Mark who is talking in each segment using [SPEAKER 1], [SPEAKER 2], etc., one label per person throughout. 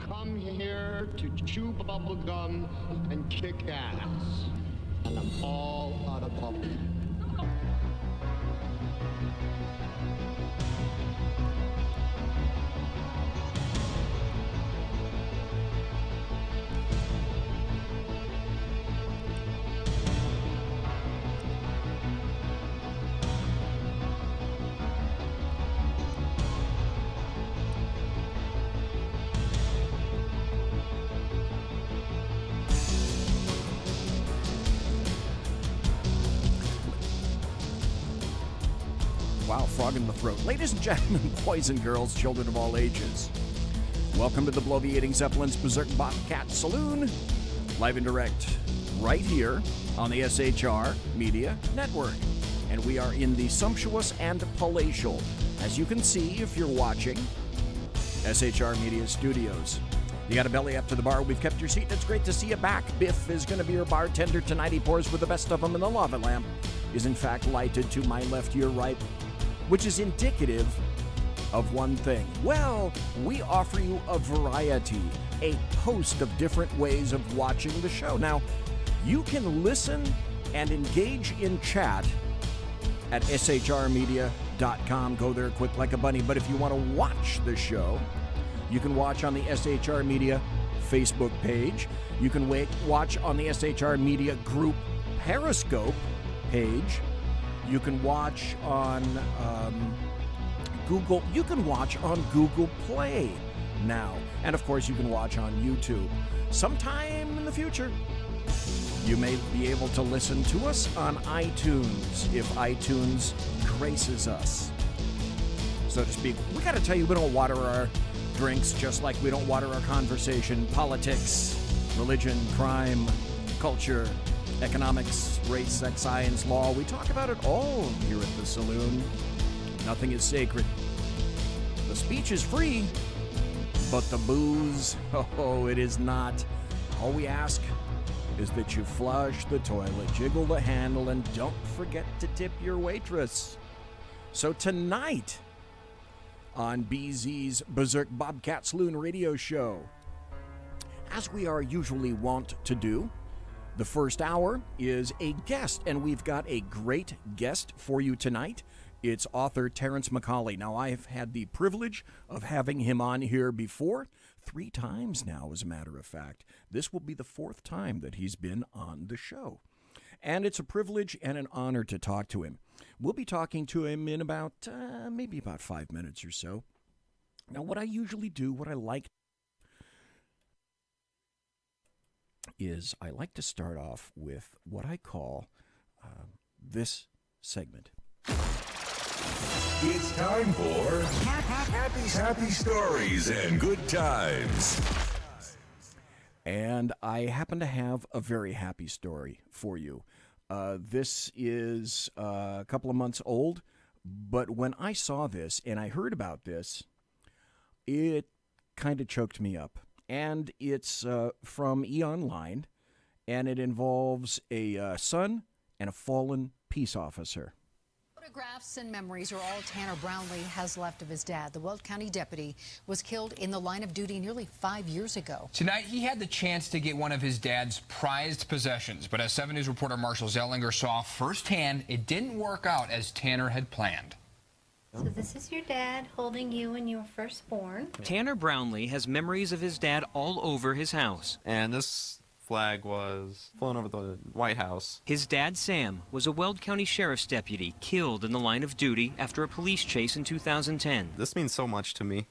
[SPEAKER 1] come here to chew bubble gum and kick ass. And I'm all out of bubble.
[SPEAKER 2] Wow, frog in the throat. Ladies and gentlemen, boys and girls, children of all ages, welcome to the Bloviating Zeppelin's Berserk Bobcat Saloon, live and direct, right here on the SHR Media Network. And we are in the sumptuous and palatial, as you can see if you're watching, SHR Media Studios. You got a belly up to the bar, we've kept your seat, and it's great to see you back. Biff is going to be your bartender tonight. He pours with the best of them, and the lava lamp is in fact lighted to my left, your right, which is indicative of one thing. Well, we offer you a variety, a host of different ways of watching the show. Now, you can listen and engage in chat at shrmedia.com. Go there quick like a bunny. But if you want to watch the show, you can watch on the SHR Media Facebook page. You can watch on the SHR Media Group Periscope page. You can watch on Google. You can watch on Google Play now. And of course, you can watch on YouTube. Sometime in the future, you may be able to listen to us on iTunes if iTunes graces us, so to speak. We got to tell you, we don't water our drinks just like we don't water our conversation. Politics, religion, crime, culture, economics, race, sex, science, law. We talk about it all here at the saloon. Nothing is sacred. The speech is free, but the booze, oh, it is not. All we ask is that you flush the toilet, jiggle the handle, and don't forget to tip your waitress. So tonight on BZ's Berserk Bobcat Saloon radio show, as we are usually wont to do, the first hour is a guest, and we've got a great guest for you tonight. It's author TERRENCE McCAULEY. Now, I've had the privilege of having him on here before, 3 times now, as a matter of fact. This will be the 4th time that he's been on the show. And it's a privilege and an honor to talk to him. We'll be talking to him in about, maybe about 5 minutes or so. Now, what I usually do, what I like, is I like to start off with what I call this segment.
[SPEAKER 3] It's time for happy stories and good times.
[SPEAKER 2] And I happen to have a very happy story for you. This is a couple of months old, but when I saw this and I heard about this, it kind of choked me up. And it's from eOnline, and it involves a son and a fallen peace officer.
[SPEAKER 4] Photographs and memories are all Tanner Brownlee has left of his dad. The Weld County deputy was killed in the line of duty nearly 5 years ago.
[SPEAKER 5] Tonight, he had the chance to get one of his dad's prized possessions, but as 7 News reporter Marshall Zellinger saw firsthand, it didn't work out as Tanner had planned.
[SPEAKER 6] So this is your dad holding you when you were first born.
[SPEAKER 7] Tanner Brownlee has memories of his dad all over his house.
[SPEAKER 8] And this flag was flown over the White House.
[SPEAKER 7] His dad, Sam, was a Weld County Sheriff's deputy killed in the line of duty after a police chase in 2010.
[SPEAKER 8] This means so much to me,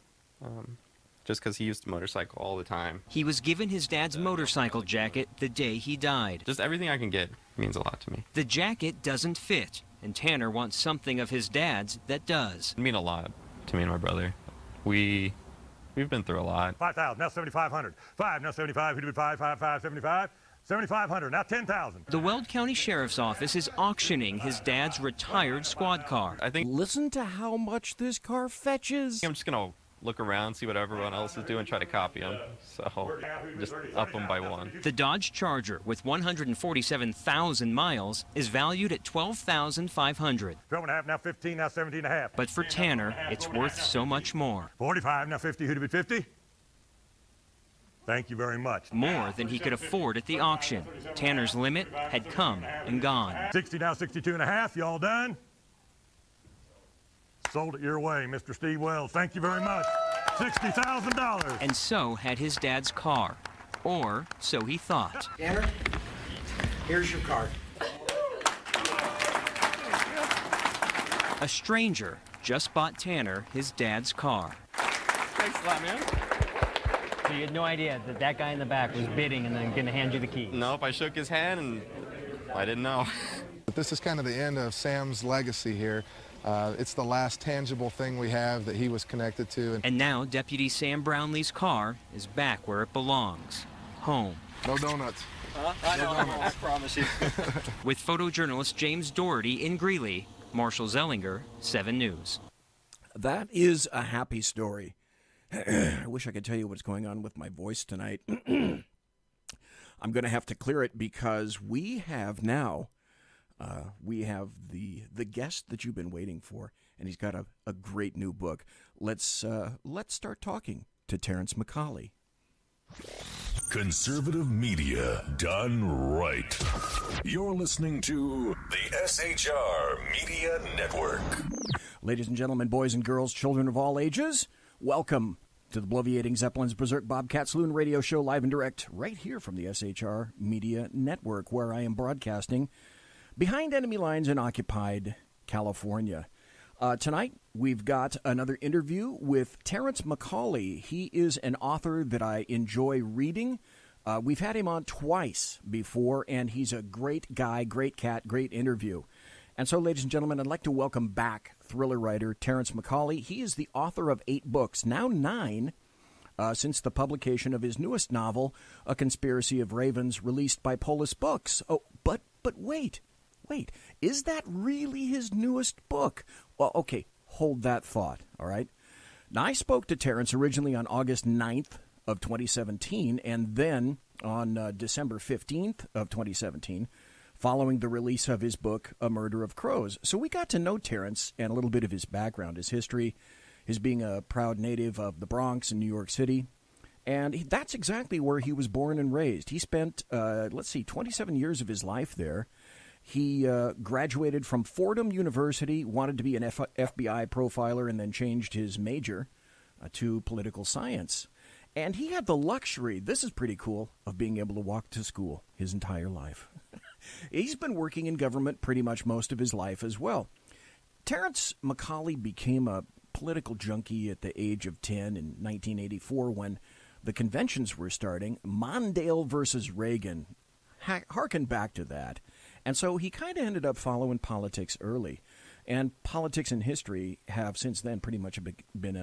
[SPEAKER 8] just because he used to motorcycle all the time.
[SPEAKER 7] He was given his dad's motorcycle jacket the day he died.
[SPEAKER 8] Just everything I can get means a lot to me.
[SPEAKER 7] The jacket doesn't fit, and Tanner wants something of his dad's that does.
[SPEAKER 8] It means a lot to me and my brother. We've been through a lot.
[SPEAKER 9] 5,000, now 7,500. 5, now 75, who did 5, 5, 5, 75. 7,500, now 10,000.
[SPEAKER 7] The Weld County Sheriff's Office is auctioning his dad's retired squad car.
[SPEAKER 8] I think.
[SPEAKER 2] Listen to how much this car fetches.
[SPEAKER 8] I'm just gonna look around, see what everyone else is doing, try to copy them. So just up them by 1.
[SPEAKER 7] The Dodge Charger, with 147,000 miles, is valued at $12,500.
[SPEAKER 9] 12.5, now 15, now 17.5.
[SPEAKER 7] But for Tanner, it's worth so much more.
[SPEAKER 9] 45, now 50, who did 50? Thank you very much.
[SPEAKER 7] More than he could afford at the auction. Tanner's limit had come and gone.
[SPEAKER 9] 60 now, 62 and a half. Y'all done? Sold it your way, Mr. Steve Wells. Thank you very much. $60,000.
[SPEAKER 7] And so had his dad's car. Or so he thought.
[SPEAKER 2] Tanner, here's your card.
[SPEAKER 7] A stranger just bought Tanner his dad's car.
[SPEAKER 8] Thanks a lot, man.
[SPEAKER 10] So you had no idea that that guy in the back was bidding and then going to hand you the key?
[SPEAKER 8] Nope, I shook his hand and I didn't know.
[SPEAKER 11] This is kind of the end of Sam's legacy here. It's the last tangible thing we have that he was connected to.
[SPEAKER 7] And now Deputy Sam Brownlee's car is back where it belongs. Home.
[SPEAKER 11] No donuts.
[SPEAKER 10] I know, I promise you.
[SPEAKER 7] With photojournalist James Doherty in Greeley, Marshall Zellinger, 7 News.
[SPEAKER 2] That is a happy story. I wish I could tell you what's going on with my voice tonight. I'm going to have to clear it because we have now, the guest that you've been waiting for, and he's got a great new book. Let's start talking to Terrence McCAULEY.
[SPEAKER 3] Conservative media done right. You're listening to the SHR Media Network.
[SPEAKER 2] Ladies and gentlemen, boys and girls, children of all ages, welcome to the Bloviating Zeppelin's Berserk Bobcat Saloon radio show, live and direct, right here from the SHR Media Network, where I am broadcasting behind enemy lines in occupied California. Tonight, we've got another interview with Terrence McCAULEY. He is an author that I enjoy reading. We've had him on twice before, and he's a great guy, great cat, great interview. And so, ladies and gentlemen, I'd like to welcome back thriller writer Terrence McCAULEY. He is the author of 8 books, now 9, since the publication of his newest novel, A Conspiracy of Ravens, released by Polis Books. Oh, but wait, is that really his newest book? Well, okay, hold that thought, all right? Now, I spoke to Terrence originally on August 9th of 2017, and then on December 15th of 2017, following the release of his book, A Murder of Crows. So we got to know Terrence and a little bit of his background, his history, his being a proud native of the Bronx in New York City. And that's exactly where he was born and raised. He spent, 27 years of his life there. He graduated from Fordham University, wanted to be an FBI profiler, and then changed his major to political science. And he had the luxury, this is pretty cool, of being able to walk to school his entire life. He's been working in government pretty much most of his life as well. Terrence McCAULEY became a political junkie at the age of 10 in 1984 when the conventions were starting. Mondale versus Reagan. Harken back to that. And so he kind of ended up following politics early. And politics and history have since then pretty much been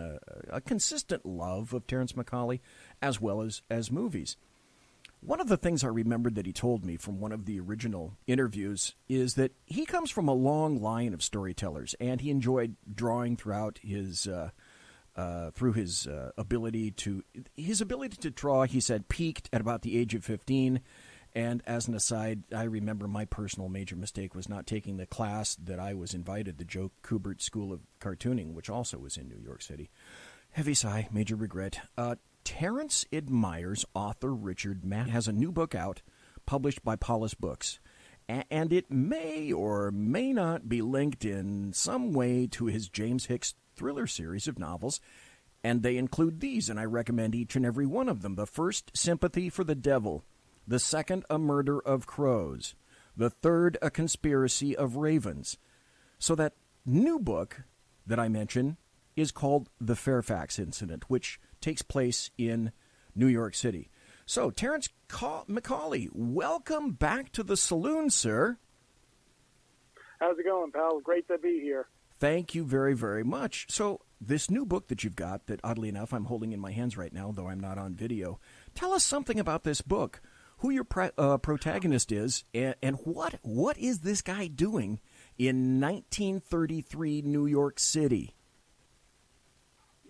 [SPEAKER 2] a consistent love of Terrence McCAULEY, as well as movies. One of the things I remembered that he told me from one of the original interviews is that he comes from a long line of storytellers, and he enjoyed drawing throughout his ability to draw. He said peaked at about the age of 15. And as an aside, I remember my personal major mistake was not taking the class that I was invited, the Joe Kubert School of Cartooning, which also was in New York City. Heavy sigh, major regret. Terrence admires author Richard Matt. Has a new book out, published by Polis Books. And it may or may not be linked in some way to his James Hicks thriller series of novels. And they include these, and I recommend each and every one of them. The first, Sympathy for the Devil. The second, A Murder of Crows. The third, A Conspiracy of Ravens. So that new book that I mentioned is called The FAIRFAX Incident, which takes place in New York City. So, Terrence McCAULEY, welcome back to the saloon, sir.
[SPEAKER 12] How's it going, pal? Great to be here.
[SPEAKER 2] Thank you very, very much. So, this new book that you've got, that oddly enough I'm holding in my hands right now, though I'm not on video, tell us something about this book. Who your protagonist is, and what is this guy doing in 1933 New York City?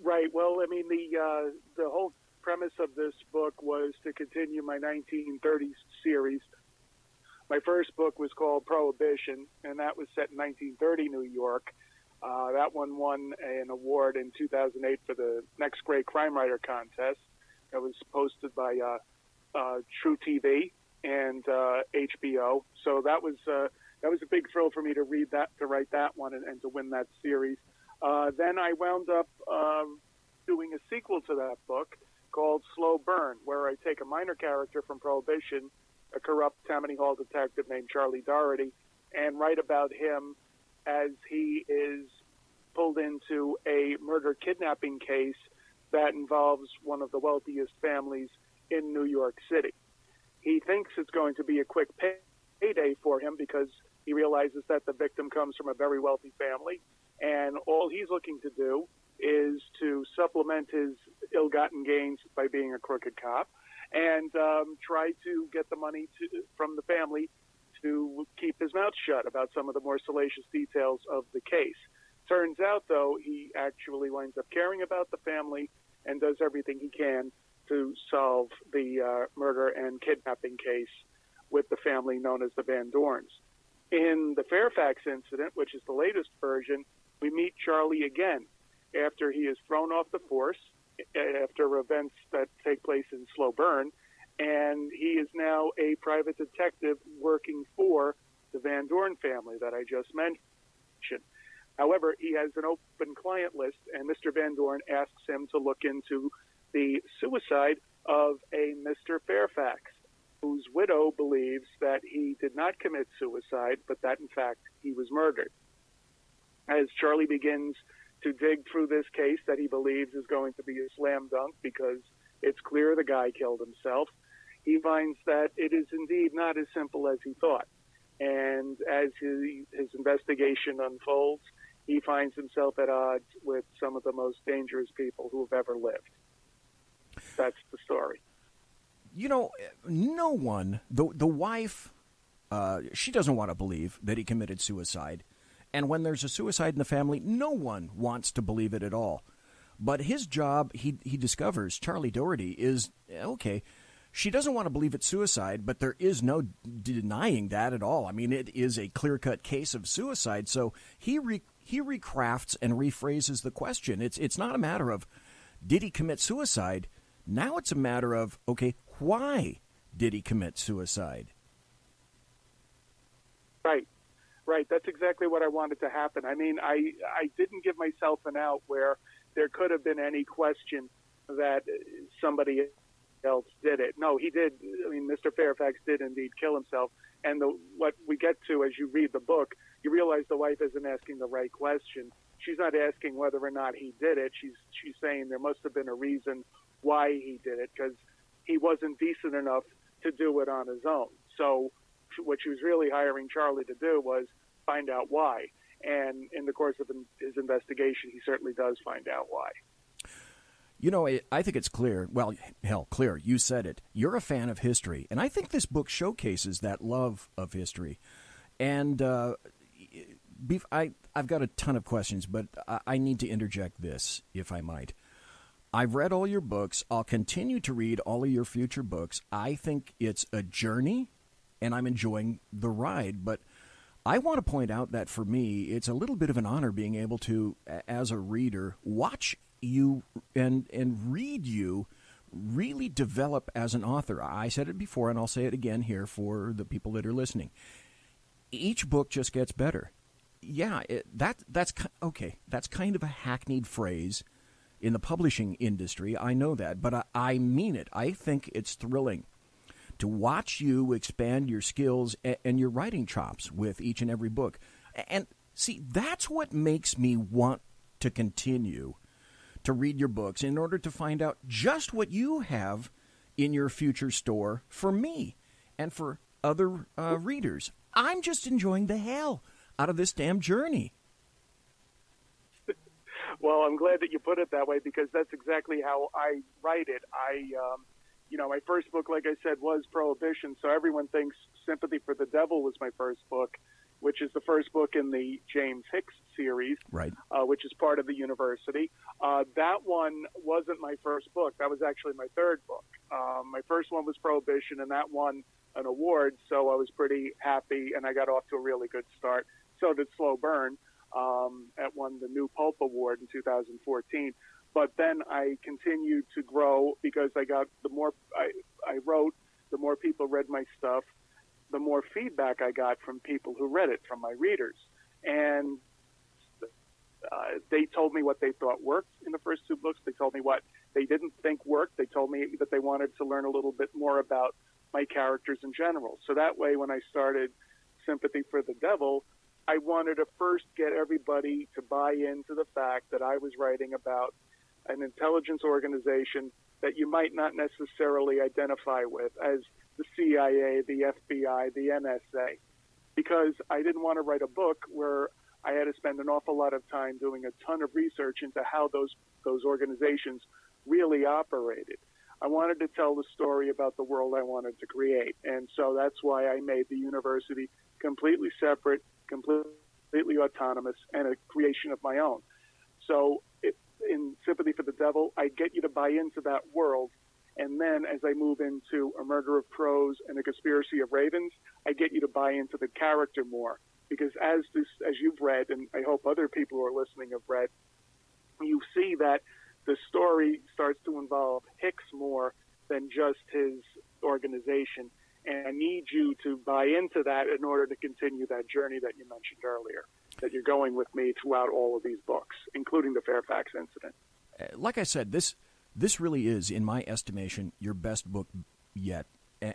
[SPEAKER 12] Right. Well, I mean, the whole premise of this book was to continue my 1930s series. My first book was called Prohibition, and that was set in 1930 New York. That one won an award in 2008 for the Next Great Crime Writer contest. It was posted by True TV and HBO. So that was a big thrill for me to read that, to write that one, and to win that series. Then I wound up doing a sequel to that book called Slow Burn, where I take a minor character from Prohibition, a corrupt Tammany Hall detective named Charlie Doherty, and write about him as he is pulled into a murder-kidnapping case that involves one of the wealthiest families in New York City. He thinks it's going to be a quick payday for him because he realizes that the victim comes from a very wealthy family, and all he's looking to do is to supplement his ill-gotten gains by being a crooked cop and try to get the money from the family to keep his mouth shut about some of the more salacious details of the case. Turns out, though, he actually winds up caring about the family and does everything he can to solve the murder and kidnapping case with the family known as the Van Dorns. In the Fairfax Incident, which is the latest version, we meet Charlie again after he is thrown off the force, after events that take place in Slow Burn, and he is now a private detective working for the Van Dorn family that I just mentioned. However, he has an open client list, and Mr. Van Dorn asks him to look into the suicide of a Mr. Fairfax, whose widow believes that he did not commit suicide, but that, in fact, he was murdered. As Charlie begins to dig through this case that he believes is going to be a slam dunk because it's clear the guy killed himself, he finds that it is indeed not as simple as he thought. And as his investigation unfolds, he finds himself at odds with some of the most dangerous people who have ever lived. That's the story.
[SPEAKER 2] You know, no one, the wife, she doesn't want to believe that he committed suicide. And when there's a suicide in the family, no one wants to believe it at all. But his job, he discovers, Charlie Doherty, is, okay, she doesn't want to believe it's suicide, but there is no denying that at all. I mean, it is a clear-cut case of suicide. So he recrafts and rephrases the question. It's not a matter of, did he commit suicide? Now it's a matter of, okay, why did he commit suicide?
[SPEAKER 12] Right. That's exactly what I wanted to happen. I mean, I didn't give myself an out where there could have been any question that somebody else did it. No, he did. I mean, Mr. Fairfax did indeed kill himself. And what we get to as you read the book, you realize the wife isn't asking the right question. She's not asking whether or not he did it. She's saying there must have been a reason why he did it, because he wasn't decent enough to do it on his own. So what she was really hiring Charlie to do was find out why. And in the course of his investigation, he certainly does find out why.
[SPEAKER 2] You know, I think it's clear. Well, hell, clear. You said it. You're a fan of history. And I think this book showcases that love of history. And I've got a ton of questions, but I need to interject this, if I might. I've read all your books. I'll continue to read all of your future books. I think it's a journey, and I'm enjoying the ride. But I want to point out that for me, it's a little bit of an honor being able to, as a reader, watch you and read you really develop as an author. I said it before, and I'll say it again here for the people that are listening. Each book just gets better. Yeah, that's okay. That's kind of a hackneyed phrase in the publishing industry. I know that, but I mean it. I think it's thrilling to watch you expand your skills and your writing chops with each and every book. And see, that's what makes me want to continue to read your books in order to find out just what you have in your future store for me and for other readers. I'm just enjoying the hell out of this damn journey.
[SPEAKER 12] Well, I'm glad that you put it that way, because that's exactly how I write it. My first book, like I said, was Prohibition, so everyone thinks Sympathy for the Devil was my first book, which is the first book in the James Hicks series,
[SPEAKER 2] right?
[SPEAKER 12] Which is part of the university. That one wasn't my first book. That was actually my third book. My first one was Prohibition, and that won an award, so I was pretty happy, and I got off to a really good start. So did Slow Burn. It won the New Pulp Award in 2014. But then I continued to grow because I got the more I wrote, the more people read my stuff, the more feedback I got from people who read it, from my readers. And they told me what they thought worked in the first two books. They told me what they didn't think worked. They told me that they wanted to learn a little bit more about my characters in general. So that way, when I started Sympathy for the Devil, I wanted to first get everybody to buy into the fact that I was writing about an intelligence organization that you might not necessarily identify with as the CIA, the FBI, the NSA, because I didn't want to write a book where I had to spend an awful lot of time doing a ton of research into how those organizations really operated. I wanted to tell the story about the world I wanted to create, and so that's why I made the university completely separate, completely autonomous, and a creation of my own. So in Sympathy for the Devil, I get you to buy into that world, and then as I move into A Murder of Crows and A Conspiracy of Ravens, I get you to buy into the character more. Because as you've read, and I hope other people who are listening have read, you see that the story starts to involve Hicks more than just his organization. And I need you to buy into that in order to continue that journey that you mentioned earlier, that you're going with me throughout all of these books, including the Fairfax Incident.
[SPEAKER 2] Like I said, this really is, in my estimation, your best book yet.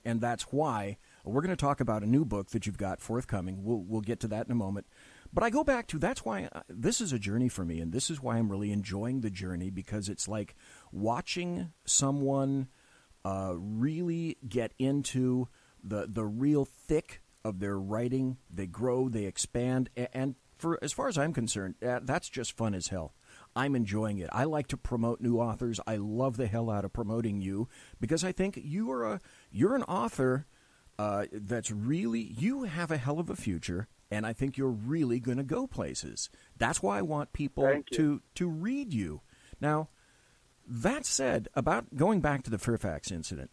[SPEAKER 2] And that's why we're going to talk about a new book that you've got forthcoming. We'll get to that in a moment. But I go back to, that's why this is a journey for me, and this is why I'm really enjoying the journey, because it's like watching someone really get into the real thick of their writing. They grow, they expand, and for as far as I'm concerned, that's just fun as hell. I'm enjoying it. I like to promote new authors. I love the hell out of promoting you, because I think you're an author that's really, you have a hell of a future, and I think you're really going to go places. That's why I want people to read you. Now, that said, about going back to the Fairfax Incident,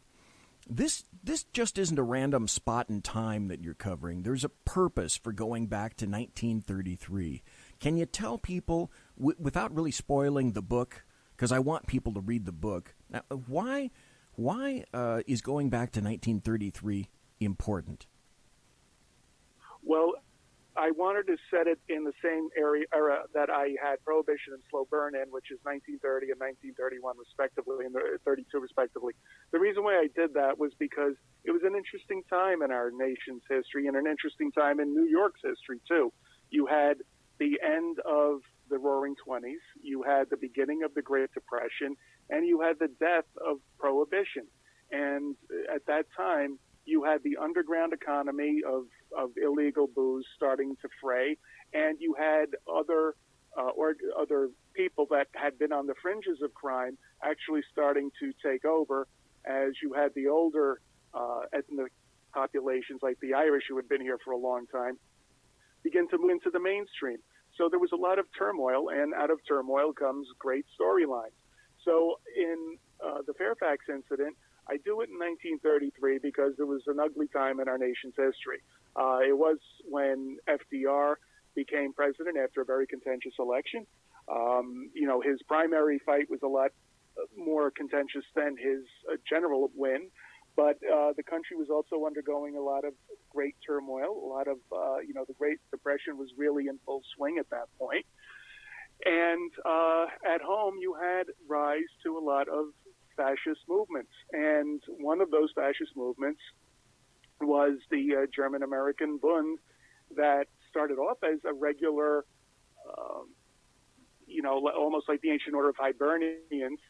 [SPEAKER 2] this just isn't a random spot in time that you're covering. There's a purpose for going back to 1933. Can you tell people, without really spoiling the book, because I want people to read the book, now, why is going back to 1933 important?
[SPEAKER 12] Well, I wanted to set it in the same era that I had Prohibition and Slow Burn in, which is 1930 and 1931 respectively, and 32 respectively. The reason why I did that was because it was an interesting time in our nation's history and an interesting time in New York's history, too. You had the end of the Roaring Twenties, you had the beginning of the Great Depression, and you had the death of Prohibition. And at that time, you had the underground economy of illegal booze starting to fray, and you had other people that had been on the fringes of crime actually starting to take over, as you had the older ethnic populations like the Irish, who had been here for a long time, begin to move into the mainstream. So there was a lot of turmoil, and out of turmoil comes great storylines. So in the Fairfax Incident, I do it in 1933 because it was an ugly time in our nation's history. It was when FDR became president after a very contentious election. His primary fight was a lot more contentious than his general win, but the country was also undergoing a lot of great turmoil. A lot of, the Great Depression was really in full swing at that point. And at home, you had rise to a lot of fascist movements. And one of those fascist movements was the German-American Bund that started off as a regular, almost like the Ancient Order of Hibernians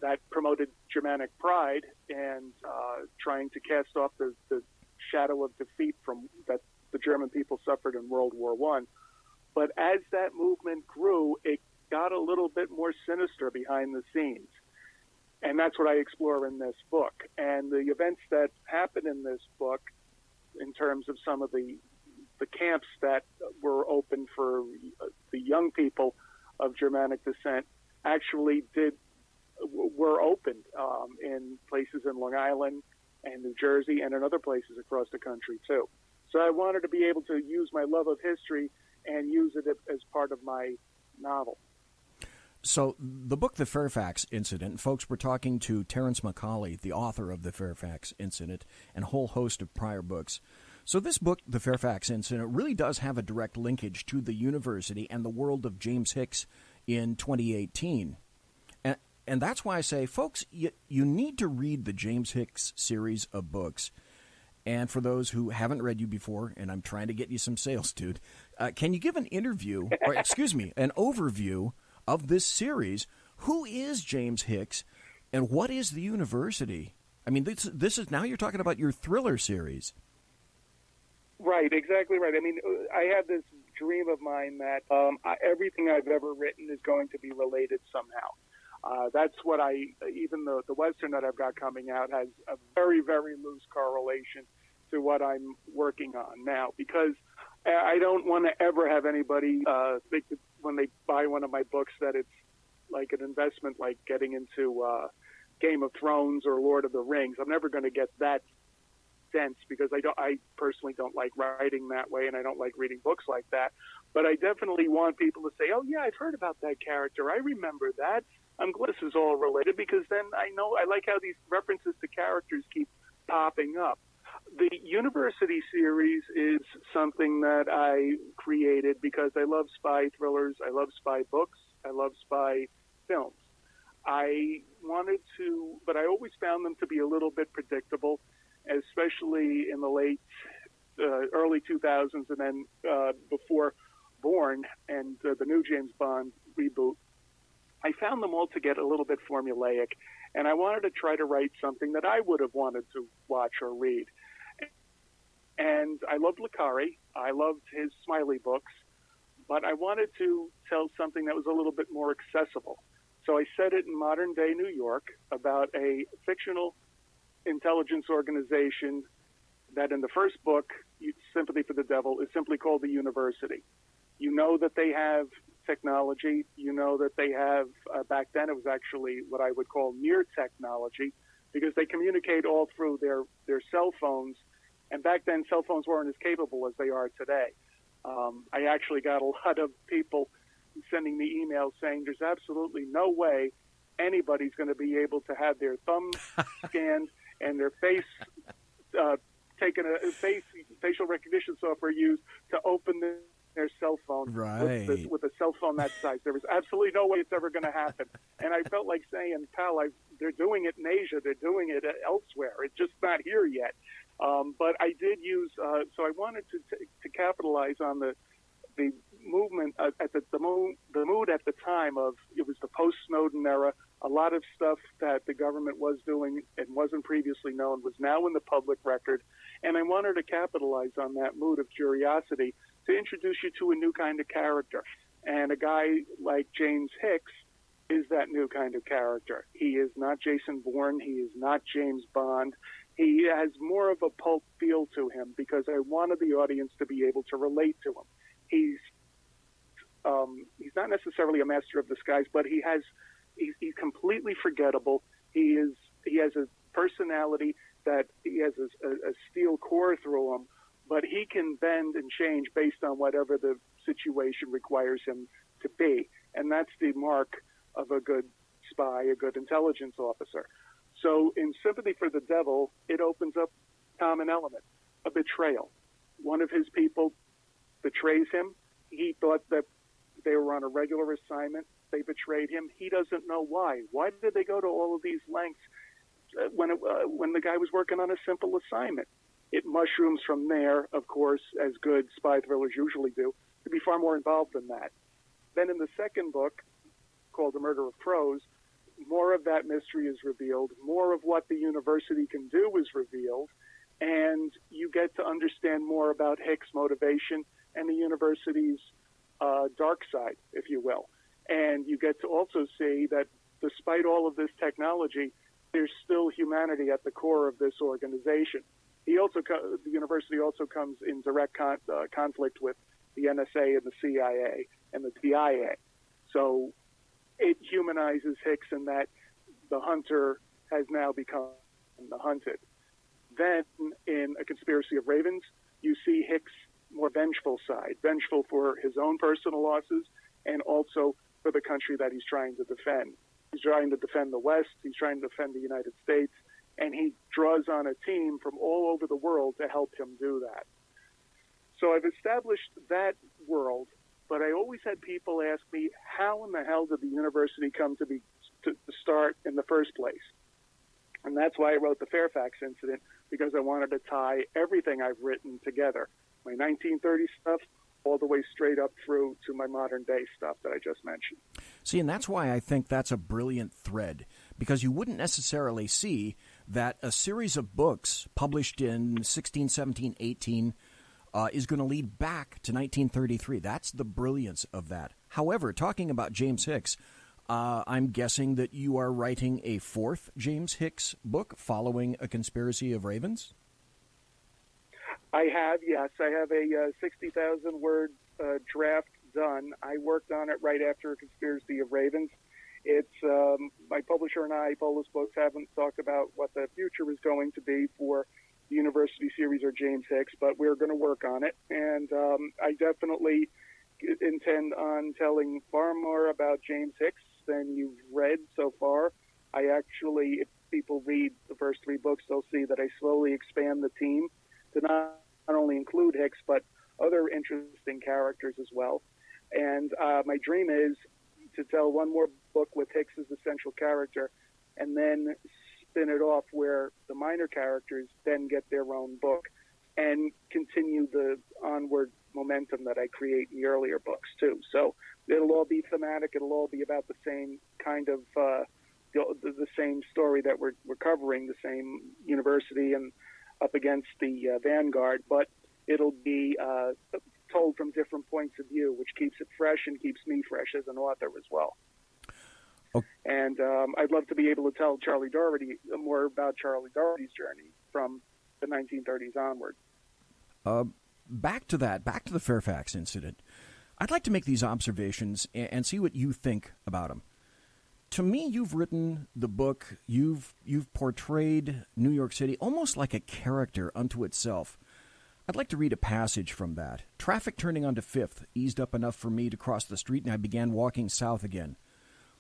[SPEAKER 12] that promoted Germanic pride and trying to cast off the shadow of defeat from that the German people suffered in World War I. But as that movement grew, it got a little bit more sinister behind the scenes. And that's what I explore in this book. And the events that happen in this book, in terms of some of the camps that were open for the young people of Germanic descent, actually were opened in places in Long Island and New Jersey and in other places across the country, too. So I wanted to be able to use my love of history and use it as part of my novel.
[SPEAKER 2] So the book, The Fairfax Incident, folks, we're talking to Terrence McCAULEY, the author of The Fairfax Incident, and a whole host of prior books. So this book, The Fairfax Incident, really does have a direct linkage to the university and the world of James Hicks in 2018. And that's why I say, folks, you need to read the James Hicks series of books. And for those who haven't read you before, and I'm trying to get you some sales, dude, can you give an interview, or excuse me, an overview of this series? Who is James Hicks, and what is the university? I mean, this is now you're talking about your thriller series.
[SPEAKER 12] Right, exactly right. I mean, I had this dream of mine that everything I've ever written is going to be related somehow. That's what even the Western that I've got coming out has a very, very loose correlation to what I'm working on now, because I don't want to ever have anybody think that when they buy one of my books that it's like an investment, like getting into Game of Thrones or Lord of the Rings. I'm never going to get that sense, because I personally don't like writing that way, and I don't like reading books like that. But I definitely want people to say, oh yeah, I've heard about that character. I remember that. I'm glad this is all related, because then I like how these references to characters keep popping up. The university series is something that I created because I love spy thrillers, I love spy books, I love spy films. I wanted to, but I always found them to be a little bit predictable, especially in the early 2000s, and then before Bourne and the new James Bond reboot. I found them all to get a little bit formulaic, and I wanted to try to write something that I would have wanted to watch or read. And I loved Le Carre. I loved his Smiley books, but I wanted to tell something that was a little bit more accessible. So I set it in modern-day New York about a fictional intelligence organization that in the first book, Sympathy for the Devil, is simply called the University. You know that they have technology. You know that they have, back then it was actually what I would call near technology, because they communicate all through their cell phones. And back then, cell phones weren't as capable as they are today. I actually got a lot of people sending me emails saying there's absolutely no way anybody's going to be able to have their thumb scanned and their face taken, facial recognition software used to open their cell phone with a cell phone that size. There was absolutely no way it's ever going to happen. And I felt like saying, pal, they're doing it in Asia. They're doing it elsewhere. It's just not here yet. But I did use, so I wanted to capitalize on the movement at the mood at the time of, it was the post-Snowden era. A lot of stuff that the government was doing and wasn't previously known was now in the public record. And I wanted to capitalize on that mood of curiosity to introduce you to a new kind of character. And a guy like James Hicks is that new kind of character. He is not Jason Bourne. He is not James Bond. He has more of a pulp feel to him, because I wanted the audience to be able to relate to him. He's not necessarily a master of disguise, but he's completely forgettable. He has a personality that he has a steel core through him, but he can bend and change based on whatever the situation requires him to be. And that's the mark of a good spy, a good intelligence officer. So in Sympathy for the Devil, it opens up a common element, a betrayal. One of his people betrays him. He thought that they were on a regular assignment. They betrayed him. He doesn't know why. Why did they go to all of these lengths when the guy was working on a simple assignment? It mushrooms from there, of course, as good spy thrillers usually do, to be far more involved than that. Then in the second book, called The Murder of Crows, more of that mystery is revealed, more of what the university can do is revealed, and you get to understand more about Hicks' motivation and the university's dark side, if you will. And you get to also see that despite all of this technology, there's still humanity at the core of this organization. The university also comes in direct conflict with the NSA and the CIA and the DIA. So it humanizes Hicks in that the hunter has now become the hunted. Then in A Conspiracy of Ravens, you see Hicks' more vengeful side, vengeful for his own personal losses and also for the country that he's trying to defend. He's trying to defend the West. He's trying to defend the United States. And he draws on a team from all over the world to help him do that. So I've established that world, but I always had people ask me, how in the hell did the university come to start in the first place? And that's why I wrote the Fairfax Incident, because I wanted to tie everything I've written together, my 1930s stuff all the way straight up through to my modern day stuff that I just mentioned.
[SPEAKER 2] See, and that's why I think that's a brilliant thread, because you wouldn't necessarily see that a series of books published in 16, 17, 18 is going to lead back to 1933. That's the brilliance of that. However, talking about James Hicks, I'm guessing that you are writing a fourth James Hicks book following A Conspiracy of Ravens?
[SPEAKER 12] I have, yes. I have a 60,000-word draft done. I worked on it right after A Conspiracy of Ravens. It's my publisher and I, Polis Books, haven't talked about what the future is going to be for the University series or James Hicks, but we're going to work on it. And I definitely intend on telling far more about James Hicks than you've read so far. I actually, if people read the first three books, they'll see that I slowly expand the team to not only include Hicks, but other interesting characters as well. And my dream is to tell one more book with Hicks as the central character, and then spin it off where the minor characters then get their own book and continue the onward momentum that I create in the earlier books, too. So it'll all be thematic. It'll all be about the same kind of the same story that we're covering, the same university and up against the vanguard, but it'll be told from different points of view, which keeps it fresh and keeps me fresh as an author as well. Okay. And I'd love to be able to tell Charlie Doherty more about Charlie Doherty's journey from the 1930s onward.
[SPEAKER 2] Back to the Fairfax incident. I'd like to make these observations and see what you think about them. To me, you've written the book, you've portrayed New York City almost like a character unto itself. I'd like to read a passage from that. Traffic turning onto 5th eased up enough for me to cross the street, and I began walking south again,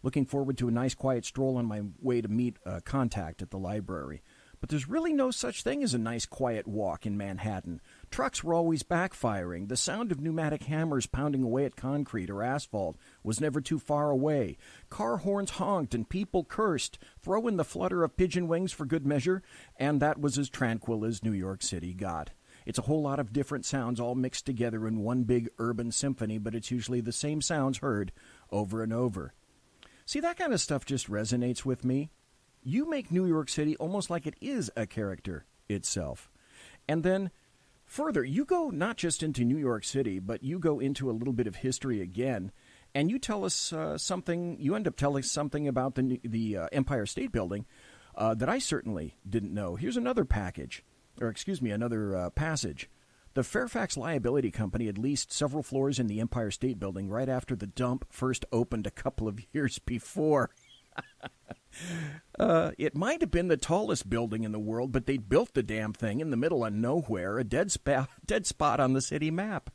[SPEAKER 2] looking forward to a nice quiet stroll on my way to meet a contact at the library. But there's really no such thing as a nice quiet walk in Manhattan. Trucks were always backfiring. The sound of pneumatic hammers pounding away at concrete or asphalt was never too far away. Car horns honked and people cursed. Throw in the flutter of pigeon wings for good measure, and that was as tranquil as New York City got. It's a whole lot of different sounds all mixed together in one big urban symphony, but it's usually the same sounds heard over and over. See, that kind of stuff just resonates with me. You make New York City almost like it is a character itself. And then, further, you go not just into New York City, but you go into a little bit of history again, and you tell us something, you end up telling us something about the Empire State Building that I certainly didn't know. Here's another passage. The Fairfax Liability Company had leased several floors in the Empire State Building right after the dump first opened a couple of years before. It might have been the tallest building in the world, but they'd built the damn thing in the middle of nowhere, a dead spot on the city map.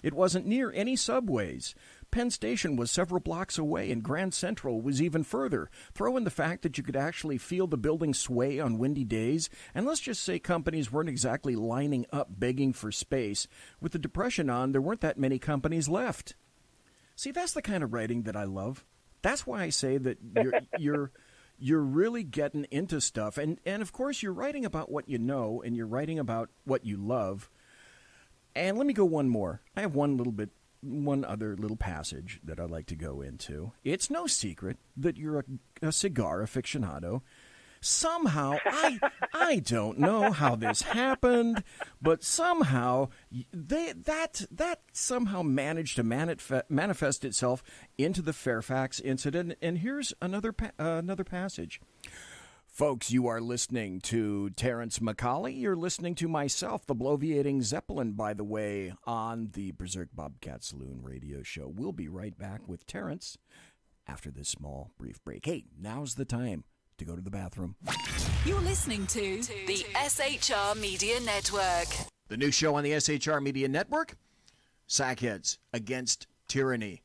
[SPEAKER 2] It wasn't near any subways. Penn Station was several blocks away, and Grand Central was even further. Throw in the fact that you could actually feel the building sway on windy days, and let's just say companies weren't exactly lining up begging for space. With the Depression on, there weren't that many companies left. See, that's the kind of writing that I love. That's why I say that you're really getting into stuff. And of course, you're writing about what you know, and you're writing about what you love. And let me go one more. I have one other little passage that I'd like to go into. It's no secret that you're a cigar aficionado. Somehow, I don't know how this happened, but somehow that somehow managed to manifest itself into the Fairfax incident. And here's another passage. Folks, you are listening to Terrence McCAULEY. You're listening to myself, the bloviating Zeppelin, by the way, on the Berserk Bobcat Saloon radio show. We'll be right back with Terrence after this small, brief break. Hey, now's the time to go to the bathroom.
[SPEAKER 13] You're listening to the SHR Media Network.
[SPEAKER 2] The new show on the SHR Media Network, Sackheads Against Tyranny.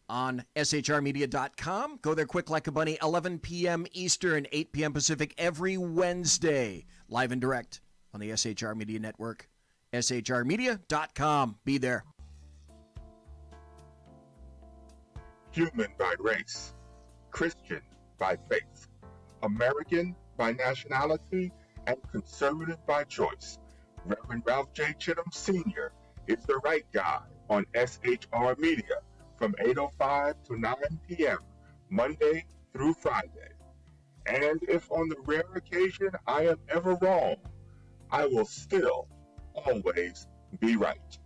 [SPEAKER 2] on shrmedia.com. Go there quick like a bunny, 11 p.m. Eastern, 8 p.m. Pacific, every Wednesday, live and direct on the SHR Media Network. shrmedia.com. Be there.
[SPEAKER 14] Human by race, Christian by faith, American by nationality, and conservative by choice. Reverend Ralph J. Chittum Sr. is the right guy on SHR Media from 8:05 to 9 p.m., Monday through Friday. And if on the rare occasion I am ever wrong, I will still always be right.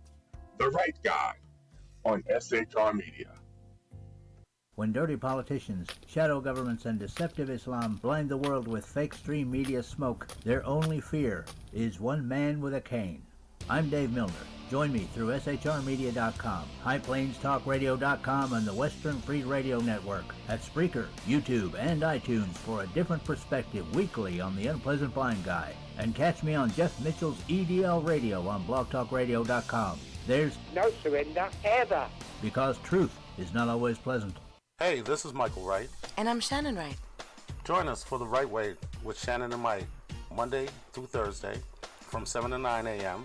[SPEAKER 14] The right guy on SHR Media.
[SPEAKER 15] When dirty politicians, shadow governments, and deceptive Islam blind the world with fake stream media smoke, their only fear is one man with a cane. I'm Dave Milner. Join me through shrmedia.com, highplainstalkradio.com, and the Western Free Radio Network at Spreaker, YouTube, and iTunes for a different perspective weekly on the Unpleasant Blind Guy. And catch me on Jeff Mitchell's EDL Radio on blogtalkradio.com. There's no surrender ever, because truth is not always pleasant.
[SPEAKER 16] Hey, this is Michael Wright.
[SPEAKER 17] And I'm Shannon Wright.
[SPEAKER 16] Join us for The Right Way with Shannon and Mike, Monday through Thursday from 7 to 9 a.m.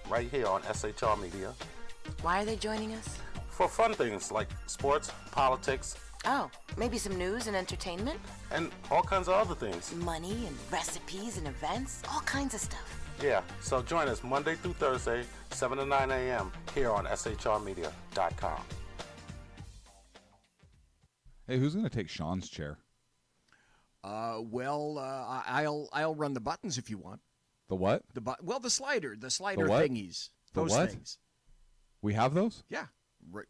[SPEAKER 16] right here on SHR Media.
[SPEAKER 17] Why are they joining us?
[SPEAKER 16] For fun things like sports, politics.
[SPEAKER 17] Oh, maybe some news and entertainment?
[SPEAKER 16] And all kinds of other things.
[SPEAKER 17] Money and recipes and events, all kinds of stuff.
[SPEAKER 16] Yeah, so join us Monday through Thursday, 7 to 9 a.m. here on shrmedia.com.
[SPEAKER 18] Hey, who's going to take Sean's chair?
[SPEAKER 2] I'll run the buttons if you want.
[SPEAKER 18] The what?
[SPEAKER 2] The slider
[SPEAKER 18] what?
[SPEAKER 2] thingies.
[SPEAKER 18] The
[SPEAKER 2] those
[SPEAKER 18] what?
[SPEAKER 2] things.
[SPEAKER 18] We have those?
[SPEAKER 2] Yeah,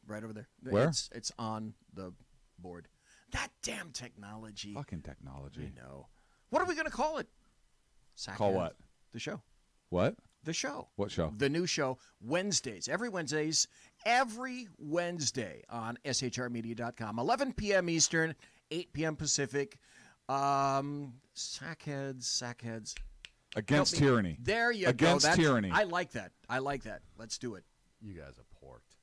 [SPEAKER 2] right over there.
[SPEAKER 18] Where?
[SPEAKER 2] It's on the board. That damn technology.
[SPEAKER 18] Fucking technology.
[SPEAKER 2] I know. What are we going to call it?
[SPEAKER 18] Call what?
[SPEAKER 2] The show.
[SPEAKER 18] What?
[SPEAKER 2] The show.
[SPEAKER 18] What show?
[SPEAKER 2] The new show, Wednesdays. Every Wednesday on shrmedia.com. 11 p.m. Eastern, 8 p.m. Pacific. Sackheads.
[SPEAKER 18] Against tyranny.
[SPEAKER 2] There you
[SPEAKER 18] Against
[SPEAKER 2] go.
[SPEAKER 18] tyranny.
[SPEAKER 2] I like that. Let's do it.
[SPEAKER 19] You guys are porked.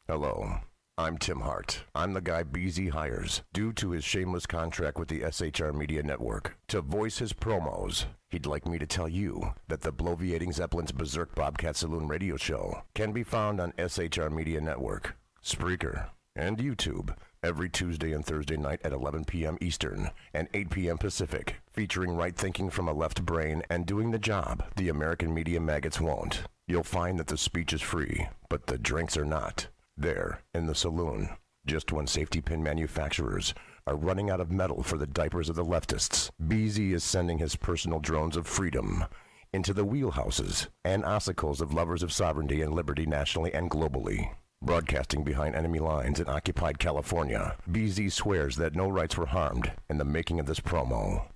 [SPEAKER 20] Hello, I'm Tim Hart. I'm the guy BZ hires, due to his shameless contract with the SHR Media Network, to voice his promos. He'd like me to tell you that the Bloviating Zeppelin's Berserk Bobcat Saloon radio show can be found on SHR Media Network, Spreaker, and YouTube every Tuesday and Thursday night at 11 p.m. Eastern and 8 p.m. Pacific, featuring right thinking from a left brain and doing the job the American media maggots won't. You'll find that the speech is free, but the drinks are not. There, in the saloon, just when safety pin manufacturers are running out of metal for the diapers of the leftists, BZ is sending his personal drones of freedom into the wheelhouses and ossicles of lovers of sovereignty and liberty nationally and globally. Broadcasting behind enemy lines in occupied California, BZ swears that no rights were harmed in the making of this promo.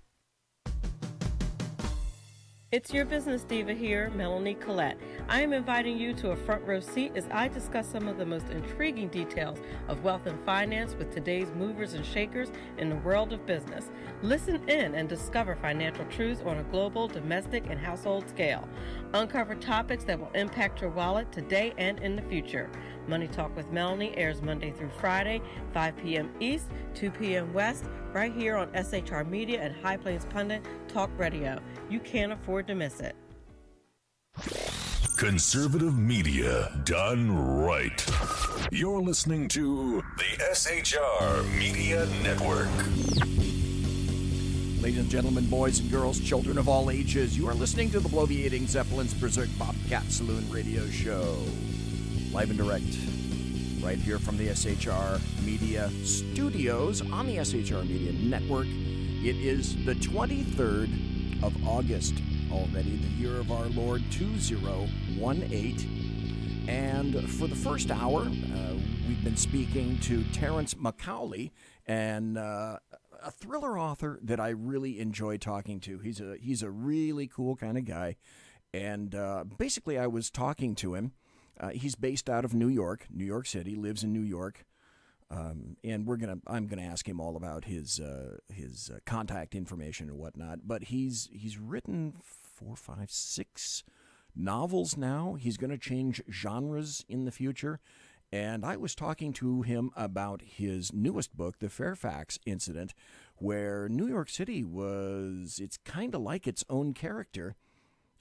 [SPEAKER 21] It's your business diva here, Melanie Collette. I am inviting you to a front row seat as I discuss some of the most intriguing details of wealth and finance with today's movers and shakers in the world of business. Listen in and discover financial truths on a global, domestic, and household scale. Uncover topics that will impact your wallet today and in the future. Money Talk with Melanie airs Monday through Friday, 5 p.m. East, 2 p.m. West, right here on SHR Media and High Plains Pundit Talk Radio. You can't afford to miss it.
[SPEAKER 3] Conservative media done right. You're listening to the SHR Media Network.
[SPEAKER 2] Ladies and gentlemen, boys and girls, children of all ages, you are listening to the Bloviating Zeppelin's Berserk Bobcat Saloon radio show. Live and direct, right here from the SHR Media Studios on the SHR Media Network. It is the 23rd of August, already the year of our Lord 2018. And for the first hour, we've been speaking to TERRENCE McCAULEY, and a thriller author that I really enjoy talking to. He's a really cool kind of guy. And basically, I was talking to him. He's based out of New York City, lives in New York. And I'm gonna ask him all about his contact information and whatnot. But he's written 4, 5, 6 novels now. He's going to change genres in the future, And I was talking to him about his newest book, The FAIRFAX Incident, where New York City it's kind of like its own character.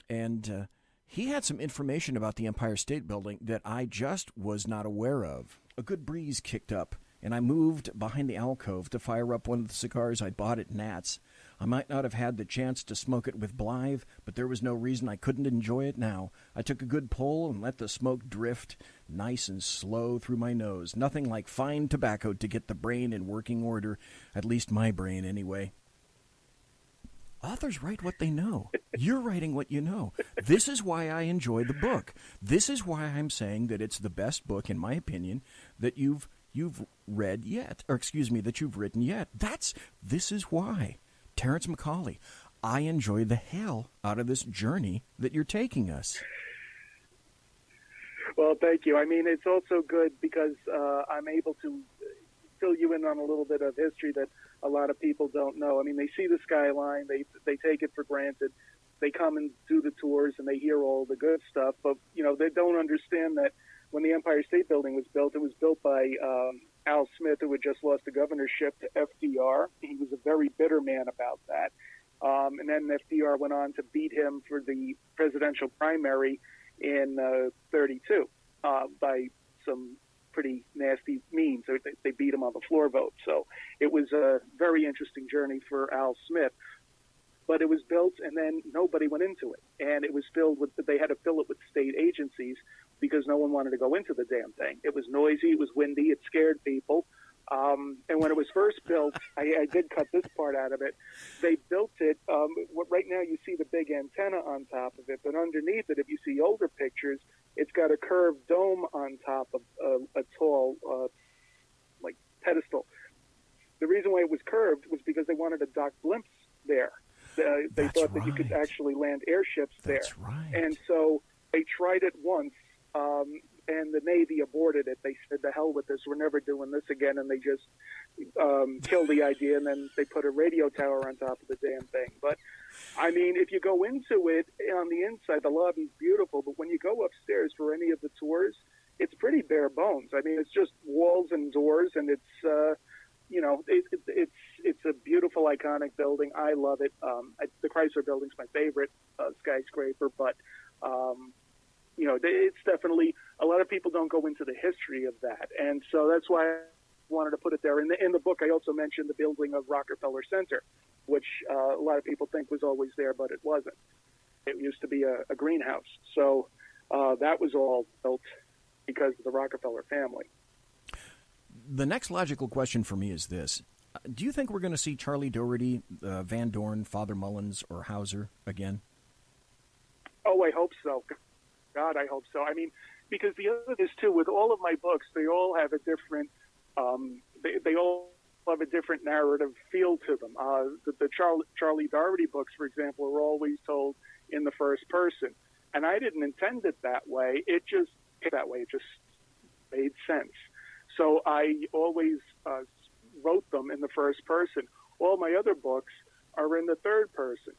[SPEAKER 2] And he had some information about the Empire State Building that I just was not aware of. A good breeze kicked up, and I moved behind the alcove to fire up one of the cigars I'd bought at Nat's. I might not have had the chance to smoke it with Blythe, but there was no reason I couldn't enjoy it now. I took a good pull and let the smoke drift nice and slow through my nose. Nothing like fine tobacco to get the brain in working order, at least my brain anyway. Authors write what they know. You're writing what you know. This is why I enjoy the book. This is why I'm saying that it's the best book, in my opinion, that you've read yet, or excuse me, that you've written yet. This is why. Terrence McCAULEY, I enjoy the hell out of this journey that you're taking us.
[SPEAKER 12] Well, thank you. I mean, it's also good because I'm able to fill you in on a little bit of history that a lot of people don't know. I mean, they see the skyline, they take it for granted. They come and do the tours and they hear all the good stuff, but they don't understand that when the Empire State Building was built, it was built by Al Smith, who had just lost the governorship to FDR. He was a very bitter man about that. And then FDR went on to beat him for the presidential primary in 32 by some pretty nasty means. They beat him on the floor vote. So it was a very interesting journey for Al Smith. But it was built, and then nobody went into it. And it was filled with, they had to fill it with state agencies because no one wanted to go into the damn thing. It was noisy, it was windy, it scared people. And when it was first built, I did cut this part out of it. They built it, right now you see the big antenna on top of it, but underneath it, if you see older pictures, it's got a curved dome on top of a tall, pedestal. The reason why it was curved was because they wanted to dock blimps there. They thought that you could actually land airships there.
[SPEAKER 2] That's right.
[SPEAKER 12] And so they tried it once, and the Navy aborted it. They said, the hell with this, we're never doing this again, and they just killed the idea, and then they put a radio tower on top of the damn thing. But, I mean, if you go into it, on the inside, the lobby's beautiful, but when you go upstairs for any of the tours, it's pretty bare bones. I mean, it's just walls and doors, and it's... it's a beautiful, iconic building. I love it. The Chrysler Building's my favorite skyscraper, but it's definitely, a lot of people don't go into the history of that, and so that's why I wanted to put it there. In the book, I also mentioned the building of Rockefeller Center, which a lot of people think was always there, but it wasn't. It used to be a greenhouse, so that was all built because of the Rockefeller family.
[SPEAKER 2] The next logical question for me is this. Do you think we're going to see Charlie Doherty, Van Dorn, Father Mullins, or Hauser again?
[SPEAKER 12] Oh, I hope so. God, I hope so. I mean, because the other is, too, with all of my books, they all have a different, they all have a different narrative feel to them. The Charlie Doherty books, for example, are always told in the first person. And I didn't intend it that way. It just made sense. So I always wrote them in the first person. All my other books are in the third person.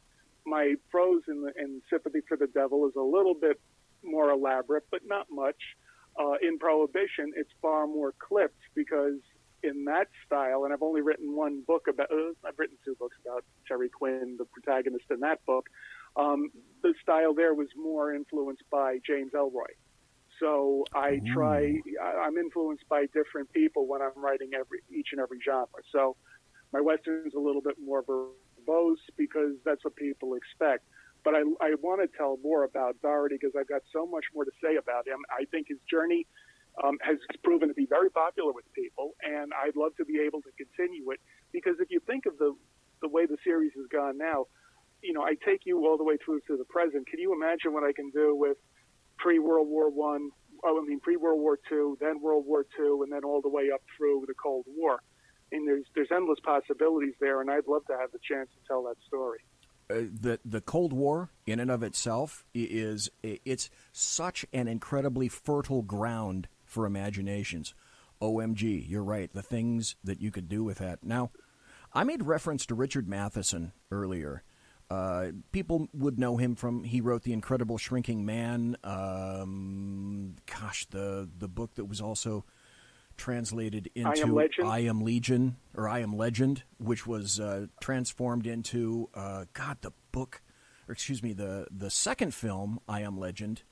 [SPEAKER 12] My prose in Sympathy for the Devil is a little bit more elaborate, but not much. In Prohibition, it's far more clipped because in that style, and I've only written one book about, I've written two books about Terry Quinn, the protagonist in that book. The style there was more influenced by James Ellroy. So I'm influenced by different people when I'm writing each and every genre. So my Western's a little bit more verbose because that's what people expect. But I want to tell more about Doherty because I've got so much more to say about him. I think his journey has proven to be very popular with people, and I'd love to be able to continue it because if you think of the way the series has gone now, I take you all the way through to the present. Can you imagine what I can do with pre-World War pre-World War II, then World War II, and then all the way up through the Cold War? And there's endless possibilities there, and I'd love to have the chance to tell that story.
[SPEAKER 2] The Cold War, in and of itself, it's such an incredibly fertile ground for imaginations. OMG, you're right, the things that you could do with that. Now, I made reference to Richard Matheson earlier. People would know him from, he wrote The Incredible Shrinking Man. The book that was also translated into I Am Legion, or I Am Legend, which was transformed into the second film, I Am Legend.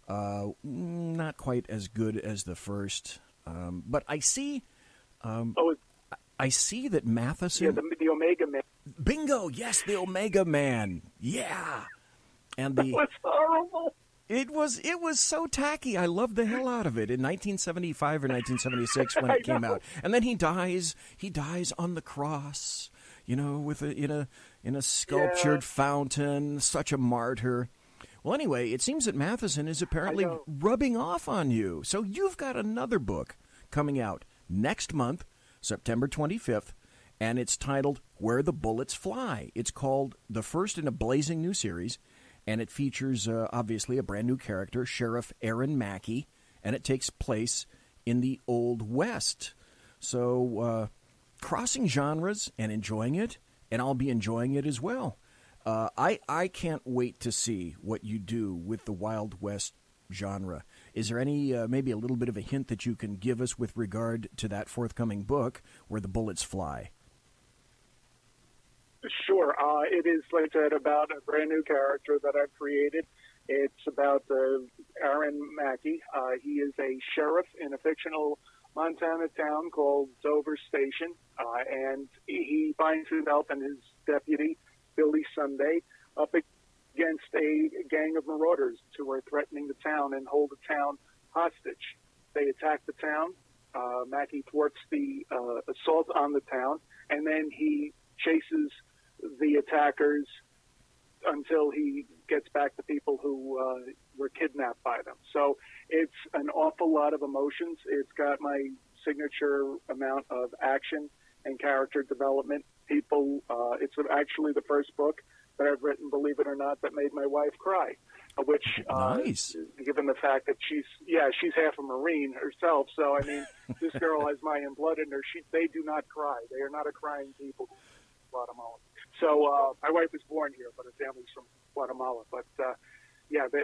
[SPEAKER 2] Not quite as good as the first, but I see. I see that Matheson.
[SPEAKER 12] Yeah, the Omega Man.
[SPEAKER 2] Bingo! Yes, the Omega Man. Yeah, and the.
[SPEAKER 12] That was horrible.
[SPEAKER 2] It was so tacky. I loved the hell out of it in 1975 or 1976 when it came out. And then he dies. He dies on the cross, with in a sculptured fountain. Such a martyr. Well, anyway, it seems that Matheson is apparently rubbing off on you. So you've got another book coming out next month, September 25th, and it's titled Where the Bullets Fly. It's called the first in a blazing new series. And it features, obviously, a brand new character, Sheriff Aaron Mackey, and it takes place in the Old West. So, crossing genres and enjoying it, and I'll be enjoying it as well. I can't wait to see what you do with the Wild West genre. Is there any, maybe a little bit of a hint that you can give us with regard to that forthcoming book, Where the Bullets Fly?
[SPEAKER 12] Sure. It is, like I said, about a brand new character that I've created. It's about Aaron Mackey. He is a sheriff in a fictional Montana town called Dover Station, and he finds his help and his deputy, Billy Sunday, up against a gang of marauders who are threatening the town and hold the town hostage. They attack the town. Mackey thwarts the assault on the town, and then he chases the attackers until he gets back the people who were kidnapped by them. So it's an awful lot of emotions. It's got my signature amount of action and character development. It's actually the first book that I've written, believe it or not, that made my wife cry, which,
[SPEAKER 2] nice.
[SPEAKER 12] Given the fact that she's half a Marine herself. So, I mean, this girl has Mayan blood in her. They do not cry. They are not a crying people, Guatemala. So my wife was born here, but her family's from Guatemala. But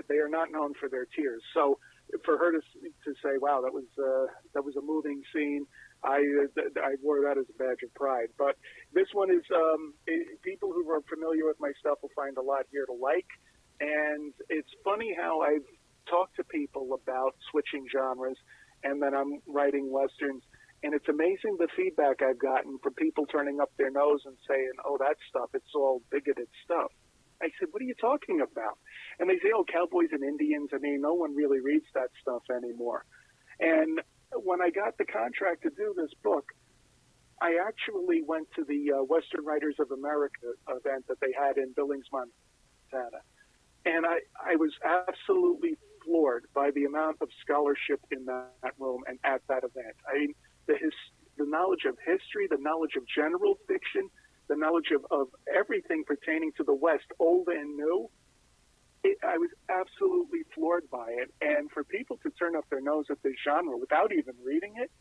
[SPEAKER 12] they are not known for their tears. So for her to say, "Wow, that was a moving scene," I wore that as a badge of pride. But this one is people who are familiar with my stuff will find a lot here to like. And it's funny how I've talked to people about switching genres, and then I'm writing westerns. And it's amazing the feedback I've gotten from people turning up their nose and saying, "Oh, that stuff, it's all bigoted stuff." I said, "What are you talking about?" And they say, "Oh, cowboys and Indians. I mean, no one really reads that stuff anymore." And when I got the contract to do this book, I actually went to the Western Writers of America event that they had in Billings, Montana. And I was absolutely floored by the amount of scholarship in that room and at that event. I mean, the knowledge of history, the knowledge of general fiction, the knowledge of everything pertaining to the West, old and new. I was absolutely floored by it. And for people to turn up their nose at this genre without even reading it,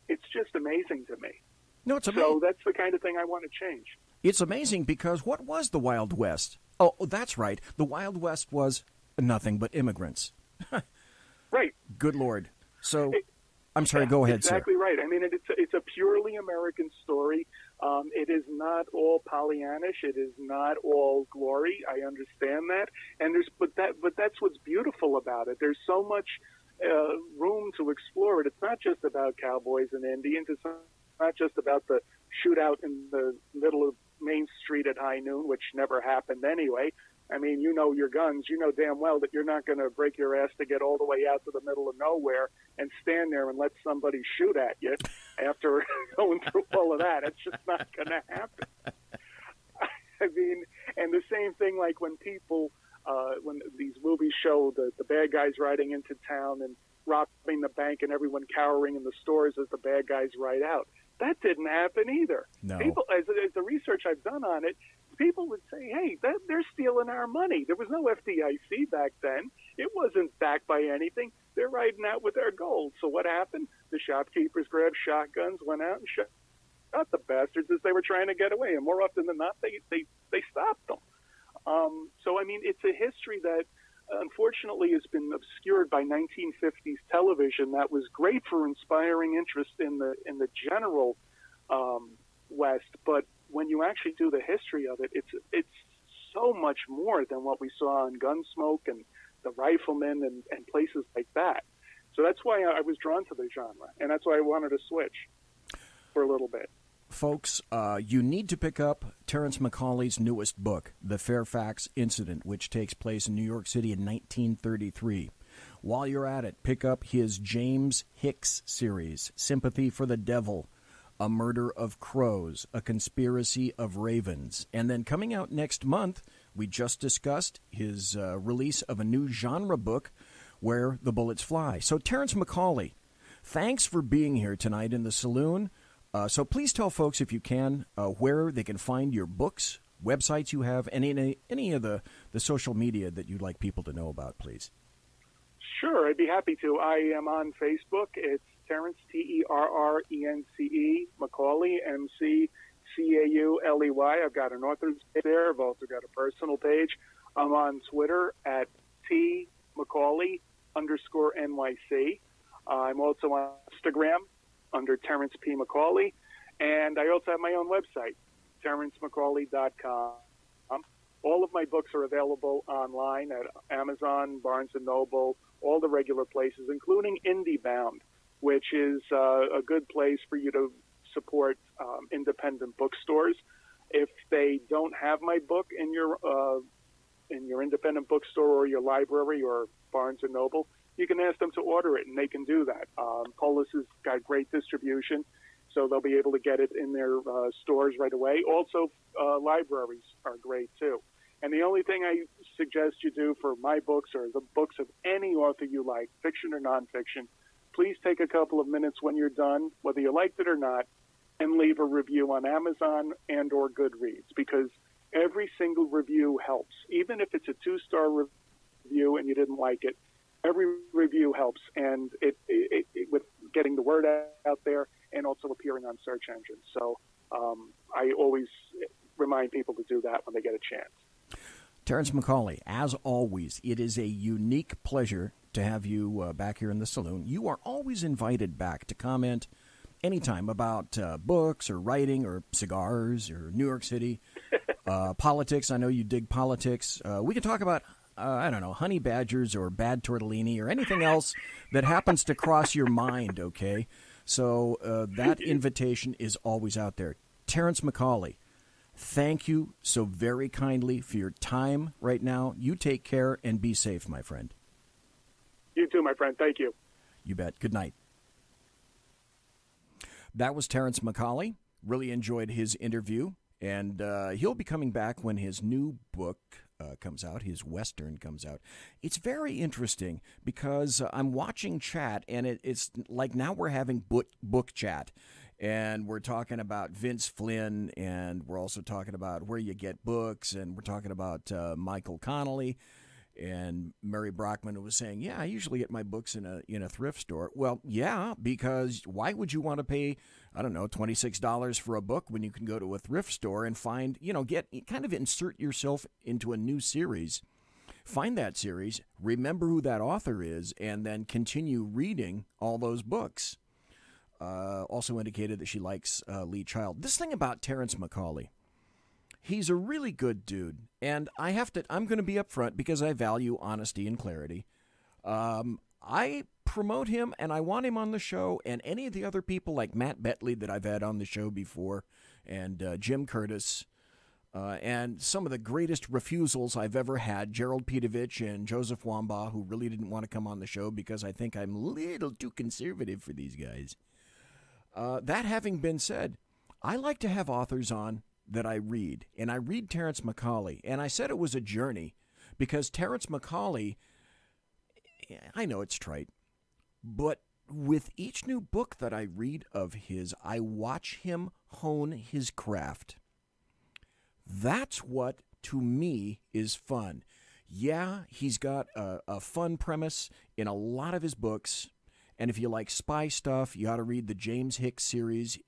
[SPEAKER 12] it's just amazing to me.
[SPEAKER 2] No, it's amazing.
[SPEAKER 12] So that's the kind of thing I want to change.
[SPEAKER 2] It's amazing because what was the Wild West? Oh, that's right. The Wild West was nothing but immigrants.
[SPEAKER 12] Right.
[SPEAKER 2] Good Lord. So, I'm sorry, go ahead,
[SPEAKER 12] exactly
[SPEAKER 2] sir.
[SPEAKER 12] Right. I mean, it's a purely American story. It is not all Pollyannish. It is not all glory. I understand that, and but that's what's beautiful about it. There's so much room to explore it. It's not just about cowboys and Indians. It's not just about the shootout in the middle of Main Street at high noon, which never happened anyway. I mean, you know your guns. You know damn well that you're not going to break your ass to get all the way out to the middle of nowhere and stand there and let somebody shoot at you after going through all of that. It's just not going to happen. I mean, and the same thing like when people, when these movies show the bad guys riding into town and robbing the bank and everyone cowering in the stores as the bad guys ride out. That didn't happen either.
[SPEAKER 2] No.
[SPEAKER 12] People, as the research I've done on it, people would say, "Hey, they're stealing our money." There was no FDIC back then. It wasn't backed by anything. They're riding out with their gold. So what happened? The shopkeepers grabbed shotguns, went out and shot the bastards as they were trying to get away. And more often than not, they stopped them. So, I mean, it's a history that unfortunately has been obscured by 1950s television that was great for inspiring interest in the general West, but when you actually do the history of it, it's so much more than what we saw on Gunsmoke and the Rifleman and places like that. So that's why I was drawn to the genre, and that's why I wanted to switch for a little bit.
[SPEAKER 2] Folks, you need to pick up Terrence McCauley's newest book, The FAIRFAX Incident, which takes place in New York City in 1933. While you're at it, pick up his James Hicks series, Sympathy for the Devil, A Murder of Crows, A Conspiracy of Ravens. And then coming out next month, we just discussed his release of a new genre book, Where the Bullets Fly. So Terrence McCauley, thanks for being here tonight in the saloon. So please tell folks, if you can, where they can find your books, websites you have, and any of the social media that you'd like people to know about, please.
[SPEAKER 12] Sure, I'd be happy to. I am on Facebook. It's Terrence, Terrence, McCauley, McCauley. I've got an author's page there. I've also got a personal page. I'm on Twitter at @TMcCauley_NYC. I'm also on Instagram under Terrence P. McCauley, and I also have my own website, TerrenceMcCauley.com. All of my books are available online at Amazon, Barnes & Noble, all the regular places, including IndieBound, which is a good place for you to support independent bookstores. If they don't have my book in your independent bookstore or your library or Barnes & Noble, you can ask them to order it, and they can do that. Polis has got great distribution, so they'll be able to get it in their stores right away. Also, libraries are great, too. And the only thing I suggest you do for my books or the books of any author you like, fiction or nonfiction, please take a couple of minutes when you're done, whether you liked it or not, and leave a review on Amazon and or Goodreads, because every single review helps. Even if it's a 2-star review and you didn't like it, every review helps, and it with getting the word out there and also appearing on search engines. So I always remind people to do that when they get a chance.
[SPEAKER 2] Terrence McCauley, as always, it is a unique pleasure to have you back here in the saloon. You are always invited back to comment anytime about books or writing or cigars or New York City, politics. I know you dig politics. We can talk about I don't know, honey badgers or bad tortellini or anything else that happens to cross your mind, okay? So that invitation is always out there. Terrence McCauley, thank you so very kindly for your time right now. You take care and be safe, my friend.
[SPEAKER 12] You too, my friend. Thank you.
[SPEAKER 2] You bet. Good night. That was Terrence McCauley. Really enjoyed his interview, and he'll be coming back when his new book comes out, his Western comes out. It's very interesting because I'm watching chat, and it's like now we're having book chat, and we're talking about Vince Flynn, and we're also talking about where you get books, and we're talking about Michael Connolly, and Mary Brockman was saying, yeah, I usually get my books in a thrift store. Well, yeah, because why would you want to pay, I don't know, $26 for a book when you can go to a thrift store and find, insert yourself into a new series, find that series, remember who that author is, and then continue reading all those books. Also indicated that she likes Lee Child. This thing about Terrence McCauley, he's a really good dude, and I'm going to be upfront because I value honesty and clarity. I promote him, and I want him on the show, and any of the other people like Matt Betley that I've had on the show before, and Jim Curtis, and some of the greatest refusals I've ever had, Gerald Petovich and Joseph Wambaugh, who really didn't want to come on the show because I think I'm a little too conservative for these guys. That having been said, I like to have authors on that I read, and I read Terrence McCauley, and I said it was a journey because Terrence McCauley, I know it's trite, but with each new book that I read of his, I watch him hone his craft. That's what, to me, is fun. Yeah, he's got a fun premise in a lot of his books, And if you like spy stuff, you ought to read the James Hicks series.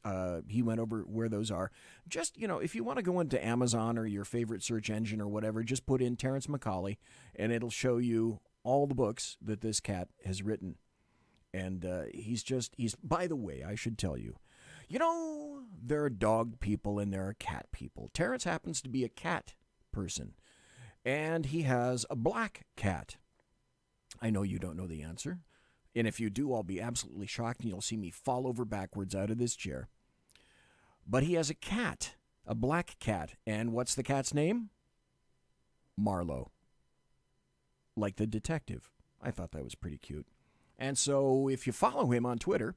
[SPEAKER 2] He went over where those are. Just, if you want to go into Amazon or your favorite search engine or whatever, just put in Terrence McCAULEY, and it'll show you all the books that this cat has written. And he's, by the way, I should tell you, there are dog people and there are cat people. Terrence happens to be a cat person, and he has a black cat. I know you don't know the answer. And if you do, I'll be absolutely shocked, and you'll see me fall over backwards out of this chair. But he has a cat, a black cat. And what's the cat's name? Marlowe. Like the detective. I thought that was pretty cute. And so if you follow him on Twitter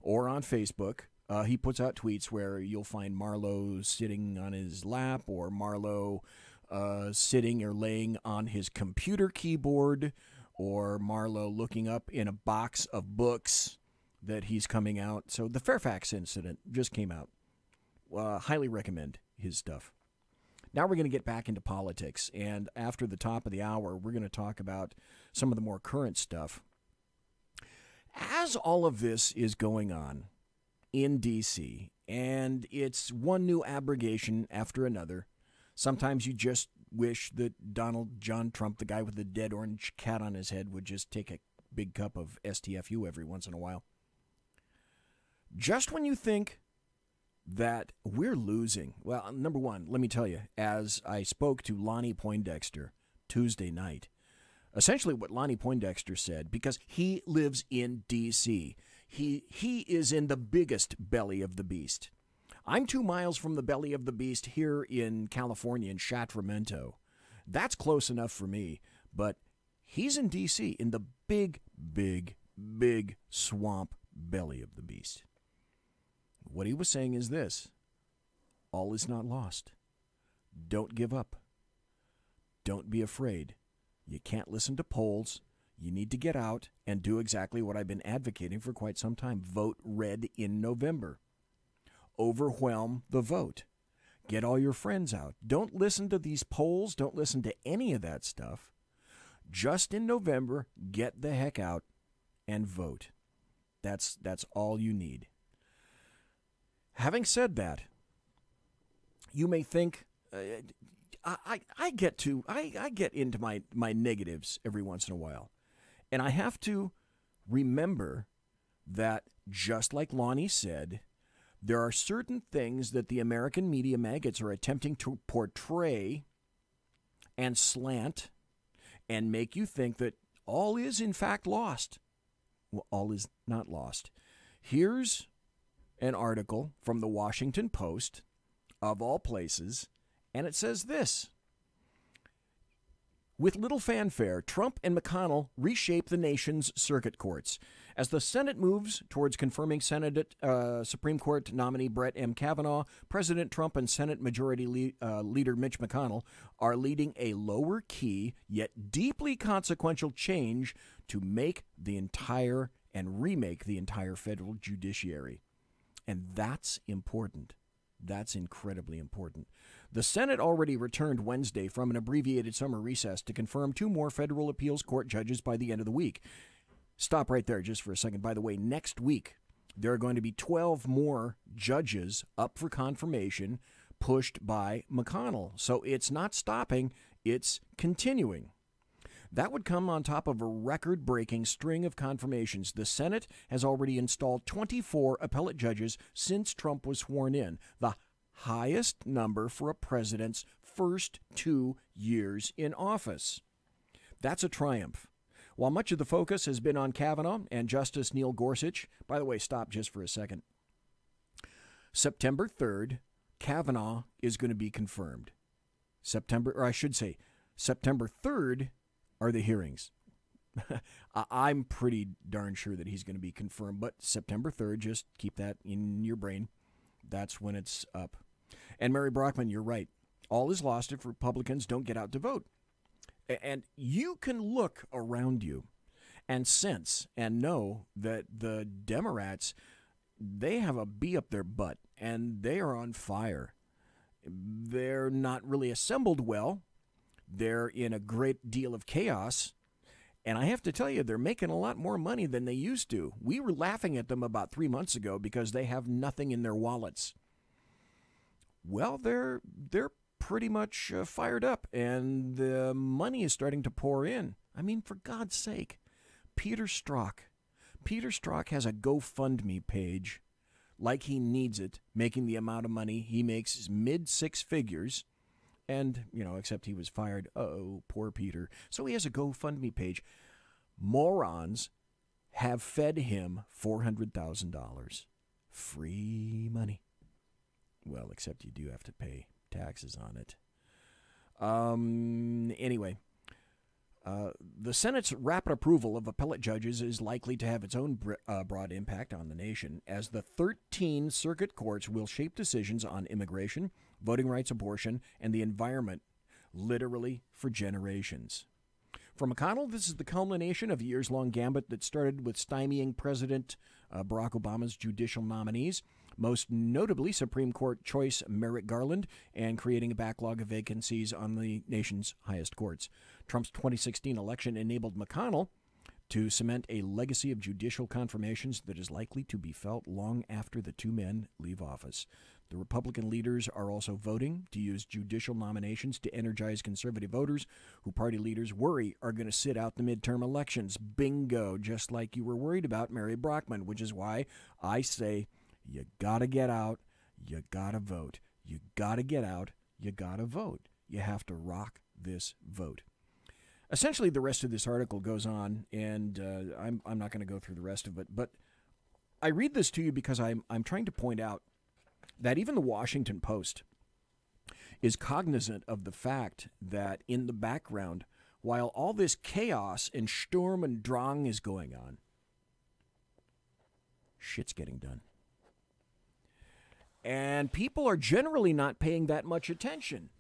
[SPEAKER 2] or on Facebook, he puts out tweets where you'll find Marlowe sitting on his lap, or Marlowe sitting or laying on his computer keyboard, or Marlowe looking up in a box of books that he's coming out. So the Fairfax Incident just came out. Highly recommend his stuff. Now we're going to get back into politics, and after the top of the hour, we're going to talk about some of the more current stuff. As all of this is going on in D.C., and it's one new abrogation after another, sometimes you just wish that Donald John Trump, the guy with the dead orange cat on his head, would just take a big cup of STFU every once in a while. Just when you think that we're losing, well, number one, let me tell you, as I spoke to Lonnie Poindexter Tuesday night, essentially what Lonnie Poindexter said, because he lives in D.C., he is in the biggest belly of the beast. I'm 2 miles from the belly of the beast here in California, in Sacramento. That's close enough for me, but he's in D.C., in the big, big, big swamp belly of the beast. What he was saying is this: all is not lost. Don't give up. Don't be afraid. You can't listen to polls. You need to get out and do exactly what I've been advocating for quite some time. Vote red in November. Overwhelm the vote. Get all your friends out. Don't listen to these polls. Don't listen to any of that stuff. Just in November, get the heck out and vote. That's all you need. Having said that, you may think, I get into my negatives every once in a while. And I have to remember that, just like Lonnie said, there are certain things that the American media maggots are attempting to portray and slant and make you think that all is in fact lost. Well, all is not lost. Here's an article from the Washington Post, of all places, and it says this: with little fanfare, Trump and McConnell reshape the nation's circuit courts. As the Senate moves towards confirming Supreme Court nominee Brett M. Kavanaugh, President Trump and Senate Majority Leader Mitch McConnell are leading a lower-key yet deeply consequential change to make the entire and remake the entire federal judiciary. And that's important. That's incredibly important. The Senate already returned Wednesday from an abbreviated summer recess to confirm 2 more federal appeals court judges by the end of the week. Stop right there just for a second. By the way, next week, there are going to be 12 more judges up for confirmation pushed by McConnell. So it's not stopping, it's continuing. That would come on top of a record-breaking string of confirmations. The Senate has already installed 24 appellate judges since Trump was sworn in, the highest number for a president's first 2 years in office. That's a triumph. While much of the focus has been on Kavanaugh and Justice Neil Gorsuch, by the way, stop just for a second. September 3rd, Kavanaugh is going to be confirmed. September 3rd are the hearings. I'm pretty darn sure that he's going to be confirmed, but September 3rd, just keep that in your brain. That's when it's up. And Mary Brockman, you're right. All is lost if Republicans don't get out to vote. And you can look around you and sense and know that the Democrats, they have a bee up their butt, and they are on fire. They're not really assembled well. They're in a great deal of chaos, And I have to tell you, they're making a lot more money than they used to. We were laughing at them about 3 months ago because they have nothing in their wallets. Well, they're pretty much fired up, and the money is starting to pour in. I mean, for God's sake, Peter Strzok has a GoFundMe page like he needs it, making the amount of money he makes mid-six figures. And, except he was fired. Oh, poor Peter. So he has a GoFundMe page. Morons have fed him $400,000. Free money. Well, except you do have to pay taxes on it. Anyway, the Senate's rapid approval of appellate judges is likely to have its own broad impact on the nation, as the 13 circuit courts will shape decisions on immigration, voting rights, abortion, and the environment, literally for generations. For McConnell, this is the culmination of a years-long gambit that started with stymieing President Barack Obama's judicial nominees, most notably Supreme Court choice Merrick Garland, and creating a backlog of vacancies on the nation's highest courts. Trump's 2016 election enabled McConnell to cement a legacy of judicial confirmations that is likely to be felt long after the two men leave office. The Republican leaders are also voting to use judicial nominations to energize conservative voters who party leaders worry are going to sit out the midterm elections. Bingo, just like you were worried about Mary Brockman, which is why I say you got to get out, you got to vote. You got to get out, you got to vote. You have to rock this vote. Essentially, the rest of this article goes on, and I'm not going to go through the rest of it, but I read this to you because I'm trying to point out that even the Washington Post is cognizant of the fact that in the background, while all this chaos and Sturm und Drang is going on, shit's getting done. And people are generally not paying that much attention.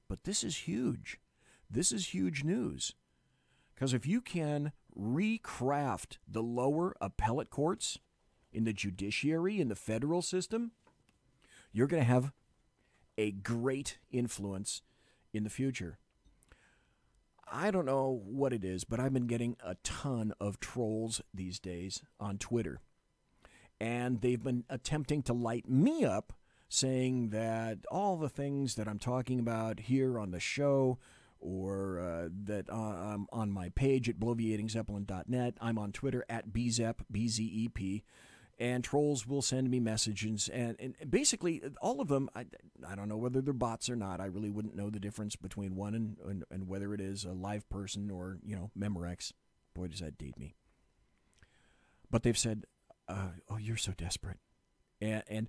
[SPEAKER 2] But this is huge. This is huge news. Because if you can recraft the lower appellate courts in the judiciary, in the federal system, you're going to have a great influence in the future. I don't know what it is, but I've been getting a ton of trolls these days on Twitter. And they've been attempting to light me up, saying that all the things that I'm talking about here on the show, or that I'm on my page at bloviatingzeppelin.net. I'm on Twitter at bzep, B-Z-E-P. And trolls will send me messages. And basically, all of them, I don't know whether they're bots or not. I really wouldn't know the difference between one and whether it is a live person or, Memorex. Boy, does that date me. But they've said, oh, you're so desperate. And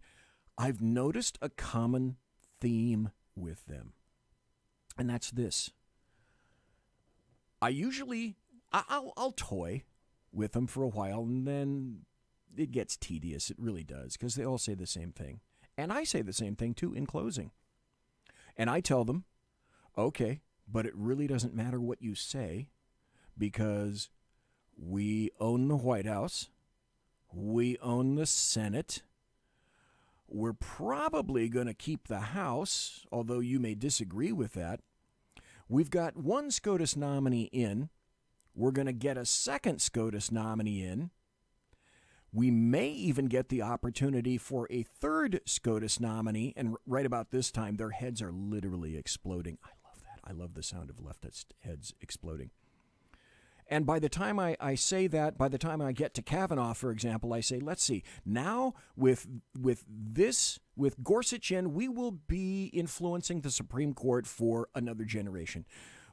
[SPEAKER 2] I've noticed a common theme with them. And that's this. I'll toy with them for a while, and then it gets tedious. It really does, because they all say the same thing. And I say the same thing, too, in closing. And I tell them, okay, but it really doesn't matter what you say, because we own the White House. We own the Senate. We're probably going to keep the House, although you may disagree with that. We've got one SCOTUS nominee in. We're going to get a second SCOTUS nominee in. We may even get the opportunity for a third SCOTUS nominee, and right about this time, their heads are literally exploding. I love that. I love the sound of leftist heads exploding. And by the time I say that, by the time I get to Kavanaugh, for example, I say, let's see, now with Gorsuch in, we will be influencing the Supreme Court for another generation.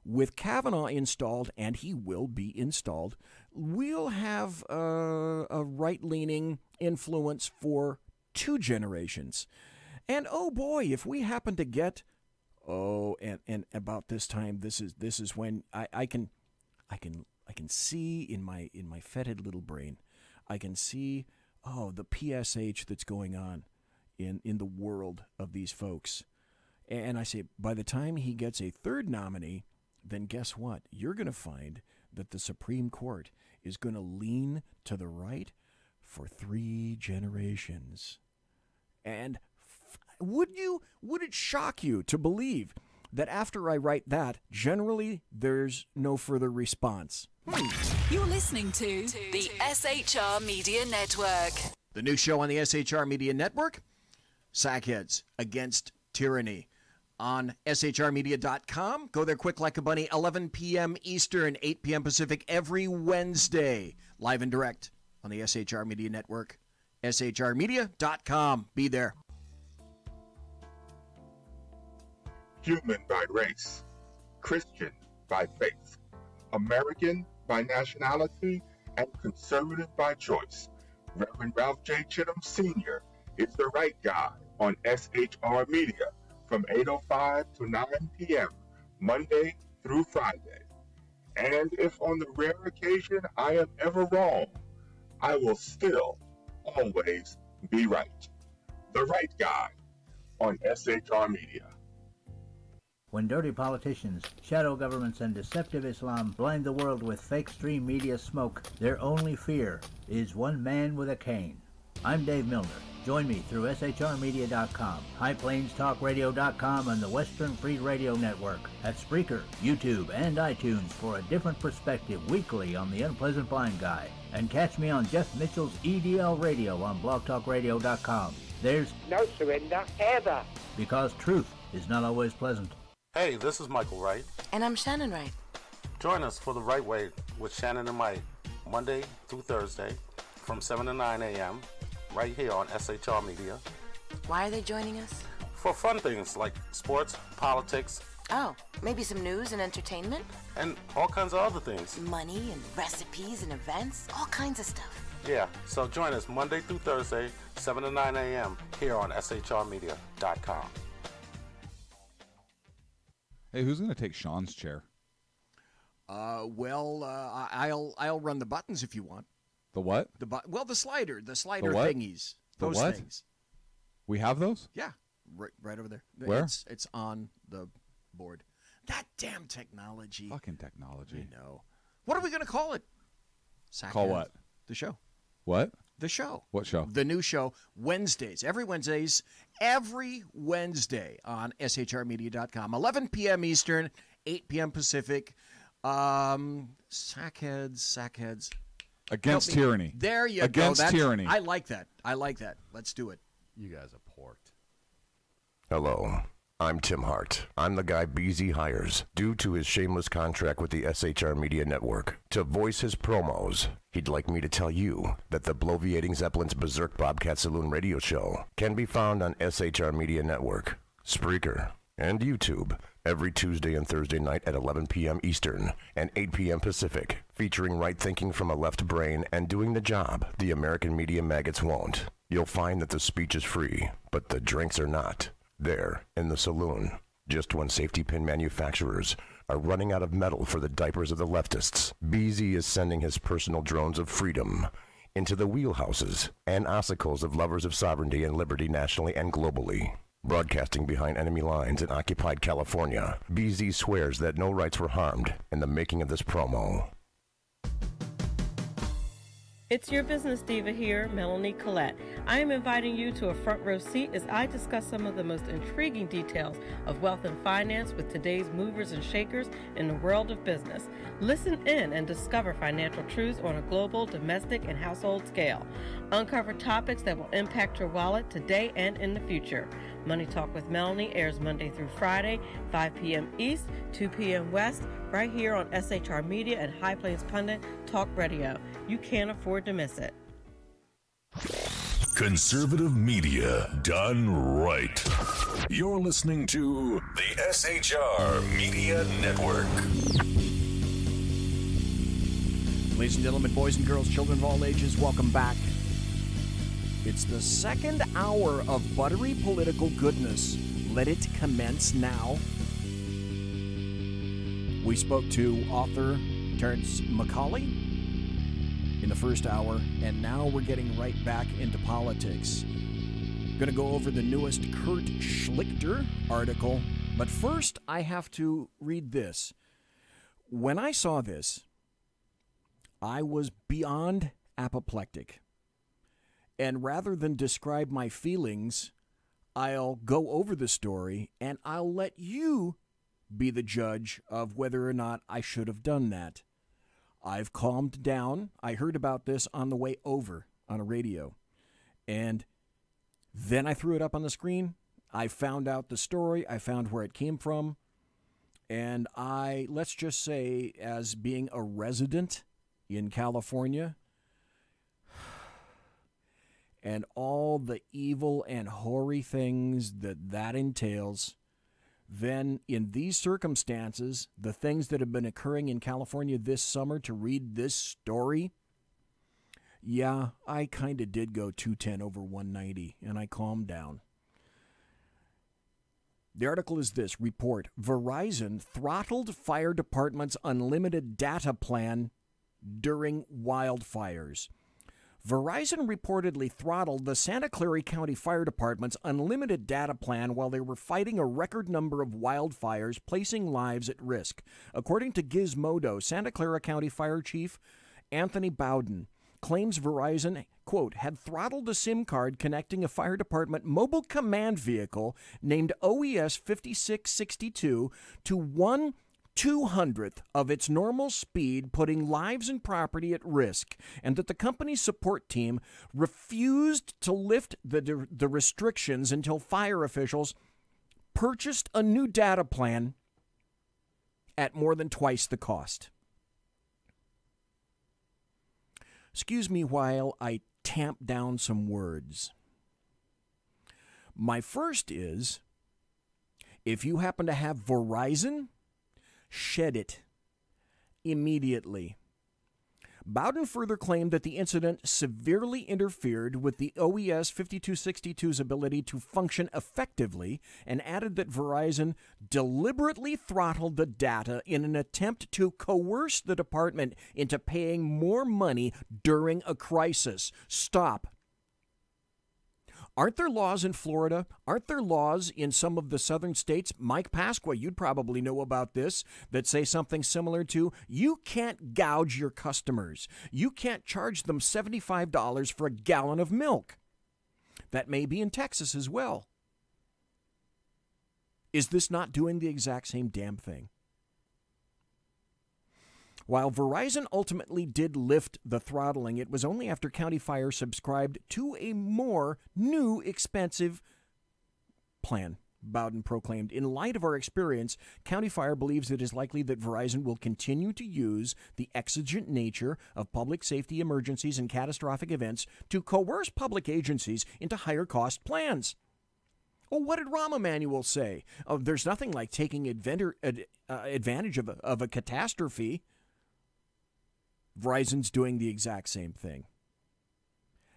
[SPEAKER 2] With Kavanaugh installed, and he will be installed, we'll have a right-leaning influence for 2 generations. And oh boy, if we happen to get, and about this time, this is when I can see in my fetid little brain, I can see, the PSH that's going on in the world of these folks. And I say, by the time he gets a third nominee, then guess what? You're going to find that the Supreme Court is going to lean to the right for 3 generations. And would it shock you to believe that after I write that, generally there's no further response.
[SPEAKER 13] You're listening to the SHR Media Network.
[SPEAKER 2] The new show on the SHR Media Network, Sackheads Against Tyranny. On shrmedia.com. Go there quick like a bunny, 11 p.m. Eastern, 8 p.m. Pacific, every Wednesday. Live and direct on the SHR Media Network. shrmedia.com. Be there.
[SPEAKER 14] Human by race, Christian by faith, American by nationality, and conservative by choice. Reverend Ralph J. Chittum Sr. is the right guy on SHR Media from 8:05 to 9 p.m. Monday through Friday. And if on the rare occasion I am ever wrong, I will still always be right. The right guy on SHR Media.
[SPEAKER 15] When dirty politicians, shadow governments, and deceptive Islam blind the world with fake stream media smoke, their only fear is one man with a cane. I'm Dave Milner. Join me through shrmedia.com, highplanestalkradio.com, and the Western Free Radio Network at Spreaker, YouTube, and iTunes for a different perspective weekly on the Unpleasant Blind Guy. And catch me on Jeff Mitchell's EDL Radio on blogtalkradio.com. There's no surrender ever, because truth is not always pleasant.
[SPEAKER 16] Hey, this is Michael Wright.
[SPEAKER 17] And I'm Shannon Wright.
[SPEAKER 16] Join us for The Right Way with Shannon and Mike, Monday through Thursday from 7 to 9 a.m. right here on SHR Media.
[SPEAKER 17] Why are they joining us?
[SPEAKER 16] For fun things like sports, politics.
[SPEAKER 17] Oh, maybe some news and entertainment?
[SPEAKER 16] And all kinds of other things.
[SPEAKER 17] Money and recipes and events, all kinds of stuff.
[SPEAKER 16] Yeah, so join us Monday through Thursday, 7 to 9 a.m. here on shrmedia.com.
[SPEAKER 18] Hey, who's going to take Sean's chair?
[SPEAKER 2] I'll run the buttons if you want.
[SPEAKER 18] The what?
[SPEAKER 2] The slider
[SPEAKER 18] what?
[SPEAKER 2] thingies. Those
[SPEAKER 18] what?
[SPEAKER 2] things.
[SPEAKER 18] We have those?
[SPEAKER 2] Yeah, right over there.
[SPEAKER 18] Where?
[SPEAKER 2] It's on the board. That damn technology.
[SPEAKER 18] Fucking technology.
[SPEAKER 2] I know. What are we going to call it?
[SPEAKER 18] Call what?
[SPEAKER 2] The show.
[SPEAKER 18] What?
[SPEAKER 2] The show.
[SPEAKER 18] What show?
[SPEAKER 2] The new show, Wednesdays. Every Wednesday on shrmedia.com. 11 p.m. Eastern, 8 p.m. Pacific. Sackheads.
[SPEAKER 18] Against tyranny.
[SPEAKER 2] There you
[SPEAKER 18] Against
[SPEAKER 2] go.
[SPEAKER 18] tyranny.
[SPEAKER 2] I like that. Let's do it.
[SPEAKER 19] You guys are porked.
[SPEAKER 20] Hello, I'm Tim Hart. I'm the guy BZ hires, due to his shameless contract with the SHR Media Network, to voice his promos. He'd like me to tell you that the bloviating Zeppelin's Berserk Bobcat Saloon radio show can be found on SHR Media Network, Spreaker, and YouTube every Tuesday and Thursday night at 11 p.m. Eastern and 8 p.m. Pacific, featuring right thinking from a left brain and doing the job the American media maggots won't. You'll find that the speech is free, but the drinks are not. There, in the saloon, just when safety pin manufacturers are running out of metal for the diapers of the leftists, BZ is sending his personal drones of freedom into the wheelhouses and ossicles of lovers of sovereignty and liberty nationally and globally. Broadcasting behind enemy lines in occupied California, BZ swears that no rights were harmed in the making of this promo.
[SPEAKER 21] It's your business diva here, Melanie Collette. I am inviting you to a front row seat as I discuss some of the most intriguing details of wealth and finance with today's movers and shakers in the world of business. Listen in and discover financial truths on a global, domestic, and household scale. Uncover topics that will impact your wallet today and in the future. Money Talk with Melanie airs Monday through Friday, 5 p.m. East, 2 p.m. West, right here on SHR Media and High Plains Pundit Talk Radio. You can't afford to miss it.
[SPEAKER 3] Conservative media done right. You're listening to the SHR Media Network.
[SPEAKER 2] Ladies and gentlemen, boys and girls, children of all ages, welcome back. It's the second hour of buttery political goodness. Let it commence now. We spoke to author TERRENCE McCAULEY in the first hour, and now we're getting right back into politics. Going to go over the newest Kurt Schlichter article, but first I have to read this. When I saw this, I was beyond apoplectic. And rather than describe my feelings, I'll go over the story and I'll let you be the judge of whether or not I should have done that. I've calmed down. I heard about this on the way over on a radio. And then I threw it up on the screen. I found out the story. I found where it came from. And let's just say, as being a resident in California, and all the evil and hoary things that entails, then in these circumstances, the things that have been occurring in California this summer, to read this story, yeah, I kind of did go 210 over 190, and I calmed down. The article is this. Report: Verizon throttled fire department's unlimited data plan during wildfires. Verizon reportedly throttled the Santa Clara County Fire Department's unlimited data plan while they were fighting a record number of wildfires, placing lives at risk. According to Gizmodo, Santa Clara County Fire Chief Anthony Bowden claims Verizon, quote, had throttled a SIM card connecting a fire department mobile command vehicle named OES 5662 to 1/200th of its normal speed, putting lives and property at risk, and that the company's support team refused to lift the restrictions until fire officials purchased a new data plan at more than twice the cost. Excuse me while I tamp down some words. My first is, if you happen to have Verizon, shed it immediately. Bowden further claimed that the incident severely interfered with the OES 5262's ability to function effectively, and added that Verizon deliberately throttled the data in an attempt to coerce the department into paying more money during a crisis. Stop. Aren't there laws in Florida? Aren't there laws in some of the southern states? Mike Pasqua, you'd probably know about this, that say something similar to, you can't gouge your customers. You can't charge them $75 for a gallon of milk. That may be in Texas as well. Is this not doing the exact same damn thing? While Verizon ultimately did lift the throttling, it was only after County Fire subscribed to a more new, expensive plan, Bowden proclaimed. In light of our experience, County Fire believes it is likely that Verizon will continue to use the exigent nature of public safety emergencies and catastrophic events to coerce public agencies into higher cost plans. Well, what did Rahm Emanuel say? Oh, there's nothing like taking advantage of a catastrophe. Verizon's doing the exact same thing.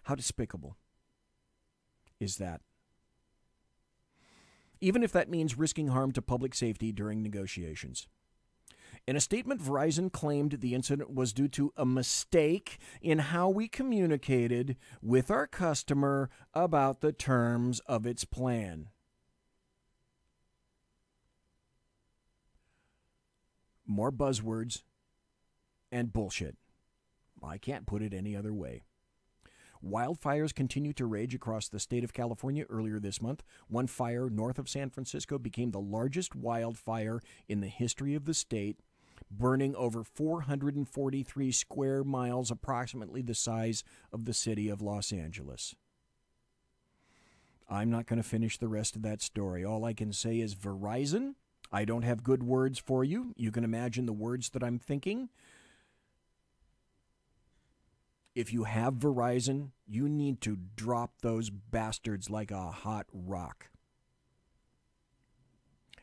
[SPEAKER 2] How despicable is that? Even if that means risking harm to public safety during negotiations. In a statement, Verizon claimed the incident was due to a mistake in how we communicated with our customer about the terms of its plan. More buzzwords and bullshit. I can't put it any other way. Wildfires continue to rage across the state of California. Earlier this month, one fire north of San Francisco became the largest wildfire in the history of the state, burning over 443 square miles, approximately the size of the city of Los Angeles. I'm not going to finish the rest of that story. All I can say is Verizon, I don't have good words for you. You can imagine the words that I'm thinking. If you have Verizon, you need to drop those bastards like a hot rock.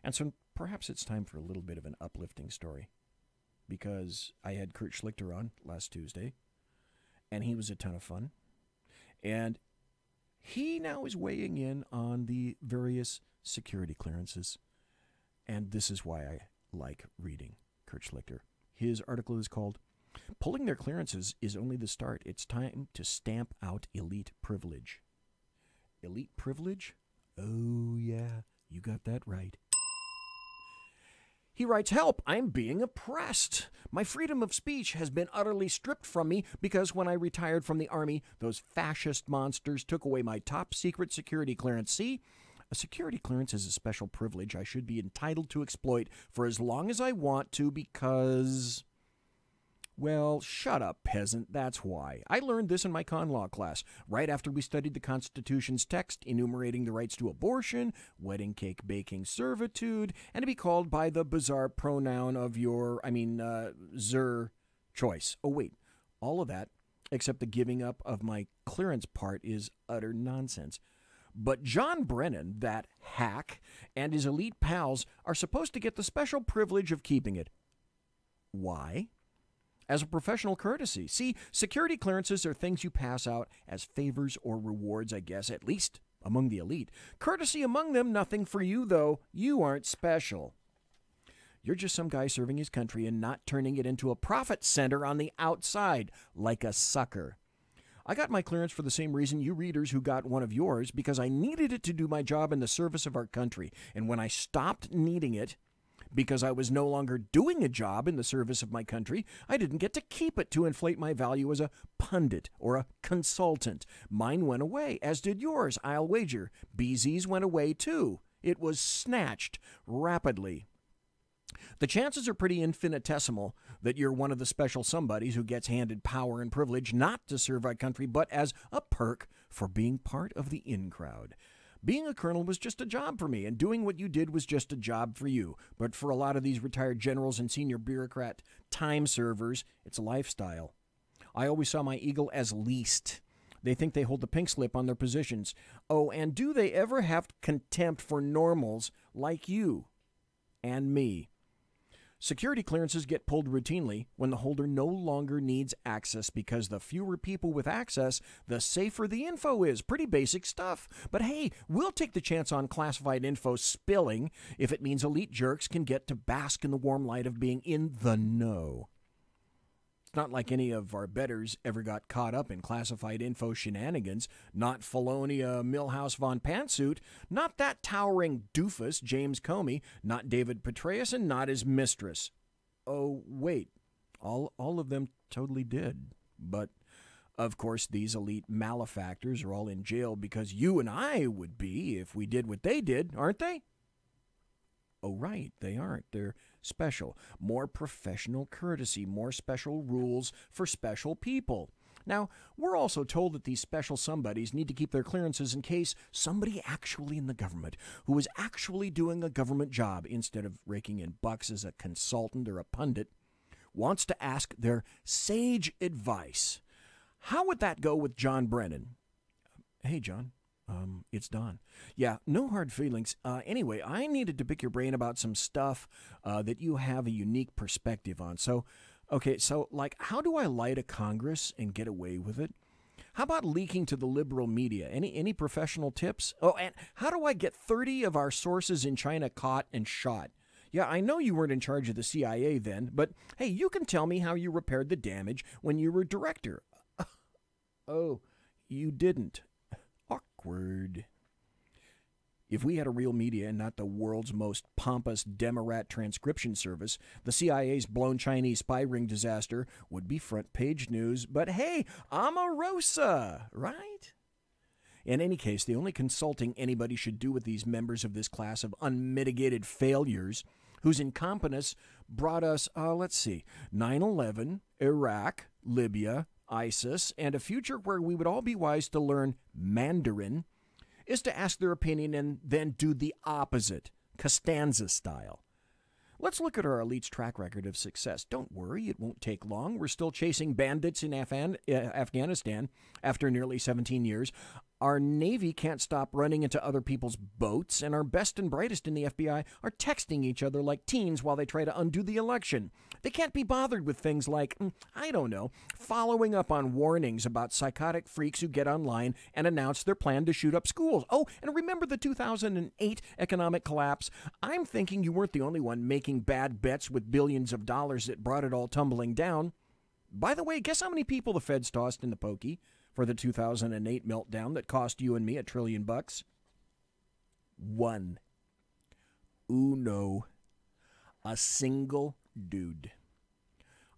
[SPEAKER 2] And so perhaps it's time for a little bit of an uplifting story, because I had Kurt Schlichter on last Tuesday, and he was a ton of fun. And he now is weighing in on the various security clearances. And this is why I like reading Kurt Schlichter. His article is called "Pulling Their Clearances is Only the Start. It's Time to Stamp Out Elite Privilege." Elite privilege? Oh, yeah, you got that right. He writes, "Help, I'm being oppressed. My freedom of speech has been utterly stripped from me because when I retired from the Army, those fascist monsters took away my top secret security clearance. See, A security clearance is a special privilege I should be entitled to exploit for as long as I want to because... Well, shut up, peasant, that's why. I learned this in my con law class, right after we studied the Constitution's text enumerating the rights to abortion, wedding cake baking servitude, and to be called by the bizarre pronoun of your, zer choice. Oh, wait, all of that, except the giving up of my clearance part, is utter nonsense. But John Brennan, that hack, and his elite pals are supposed to get the special privilege of keeping it. Why? As a professional courtesy. See, security clearances are things you pass out as favors or rewards, I guess, at least among the elite. Courtesy among them, nothing for you, though. You aren't special. You're just some guy serving his country and not turning it into a profit center on the outside, like a sucker. I got my clearance for the same reason you readers who got one of yours, because I needed it to do my job in the service of our country. And when I stopped needing it, because I was no longer doing a job in the service of my country, I didn't get to keep it to inflate my value as a pundit or a consultant. Mine went away, as did yours, I'll wager. BZ's went away too. It was snatched rapidly. The chances are pretty infinitesimal that you're one of the special somebodies who gets handed power and privilege not to serve our country, but as a perk for being part of the in-crowd. Being a colonel was just a job for me, and doing what you did was just a job for you. But for a lot of these retired generals and senior bureaucrat time servers, it's a lifestyle. I always saw my eagle as least. They think they hold the pink slip on their positions. Oh, and do they ever have contempt for normals like you and me? Security clearances get pulled routinely when the holder no longer needs access, because the fewer people with access, the safer the info is. Pretty basic stuff. But hey, we'll take the chance on classified info spilling if it means elite jerks can get to bask in the warm light of being in the know. It's not like any of our betters ever got caught up in classified info shenanigans. Not Felonia Milhouse von Pantsuit, not that towering doofus James Comey, not David Petraeus, and not his mistress. Oh, wait, all of them totally did. But, of course, these elite malefactors are all in jail because you and I would be if we did what they did, aren't they? Oh, right, they aren't. They're special. More professional courtesy, more special rules for special people. Now, we're also told that these special somebodies need to keep their clearances in case somebody actually in the government, who is actually doing a government job instead of raking in bucks as a consultant or a pundit, wants to ask their sage advice. How would that go with John Brennan? Hey, John. It's Don. Yeah, no hard feelings. Anyway, I needed to pick your brain about some stuff that you have a unique perspective on. So, like, how do I lie to Congress and get away with it? How about leaking to the liberal media? Any professional tips? Oh, and how do I get 30 of our sources in China caught and shot? Yeah, I know you weren't in charge of the CIA then, but hey, you can tell me how you repaired the damage when you were director. Oh, you didn't. Awkward. If we had a real media and not the world's most pompous Demorat transcription service, the CIA's blown Chinese spy ring disaster would be front page news. But hey, Omarosa, right? In any case, the only consulting anybody should do with these members of this class of unmitigated failures, whose incompetence brought us, 9/11, Iraq, Libya, ISIS, and a future where we would all be wise to learn Mandarin, is to ask their opinion and then do the opposite, Costanza style. Let's look at our elite's track record of success. Don't worry, it won't take long. We're still chasing bandits in Afghanistan after nearly 17 years. Our Navy can't stop running into other people's boats, and our best and brightest in the FBI are texting each other like teens while they try to undo the election. They can't be bothered with things like, following up on warnings about psychotic freaks who get online and announce their plan to shoot up schools. Oh, and remember the 2008 economic collapse? I'm thinking you weren't the only one making bad bets with billions of dollars that brought it all tumbling down. By the way, guess how many people the feds tossed in the pokey for the 2008 meltdown that cost you and me $1 trillion? One. Uno. A single dude.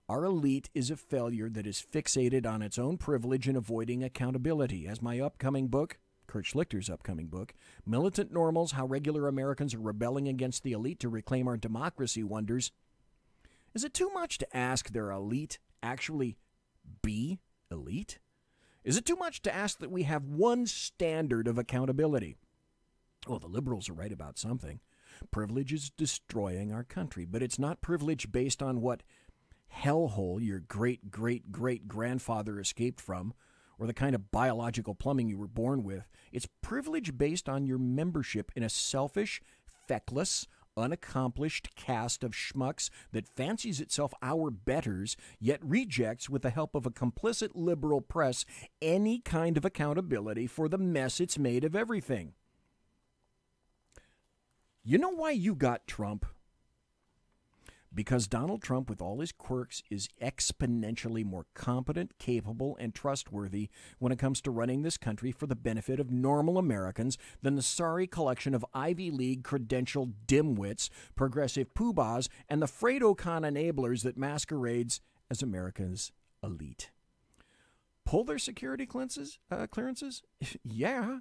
[SPEAKER 2] Our elite is a failure that is fixated on its own privilege and avoiding accountability. As my upcoming book, Kurt Schlichter's upcoming book, Militant Normals, How Regular Americans Are Rebelling Against the Elite to Reclaim Our Democracy, wonders, is it too much to ask their elite actually be elite? Is it too much to ask that we have one standard of accountability? Well, the liberals are right about something. Privilege is destroying our country, but it's not privilege based on what hellhole your great-great-great-grandfather escaped from, or the kind of biological plumbing you were born with. It's privilege based on your membership in a selfish, feckless, unaccomplished caste of schmucks that fancies itself our betters, yet rejects, with the help of a complicit liberal press, any kind of accountability for the mess it's made of everything. You know why you got Trump? Because Donald Trump, with all his quirks, is exponentially more competent, capable, and trustworthy when it comes to running this country for the benefit of normal Americans than the sorry collection of Ivy League credentialed dimwits, progressive poobahs, and the Fredo-Con enablers that masquerades as America's elite. Pull their security clearances? Yeah,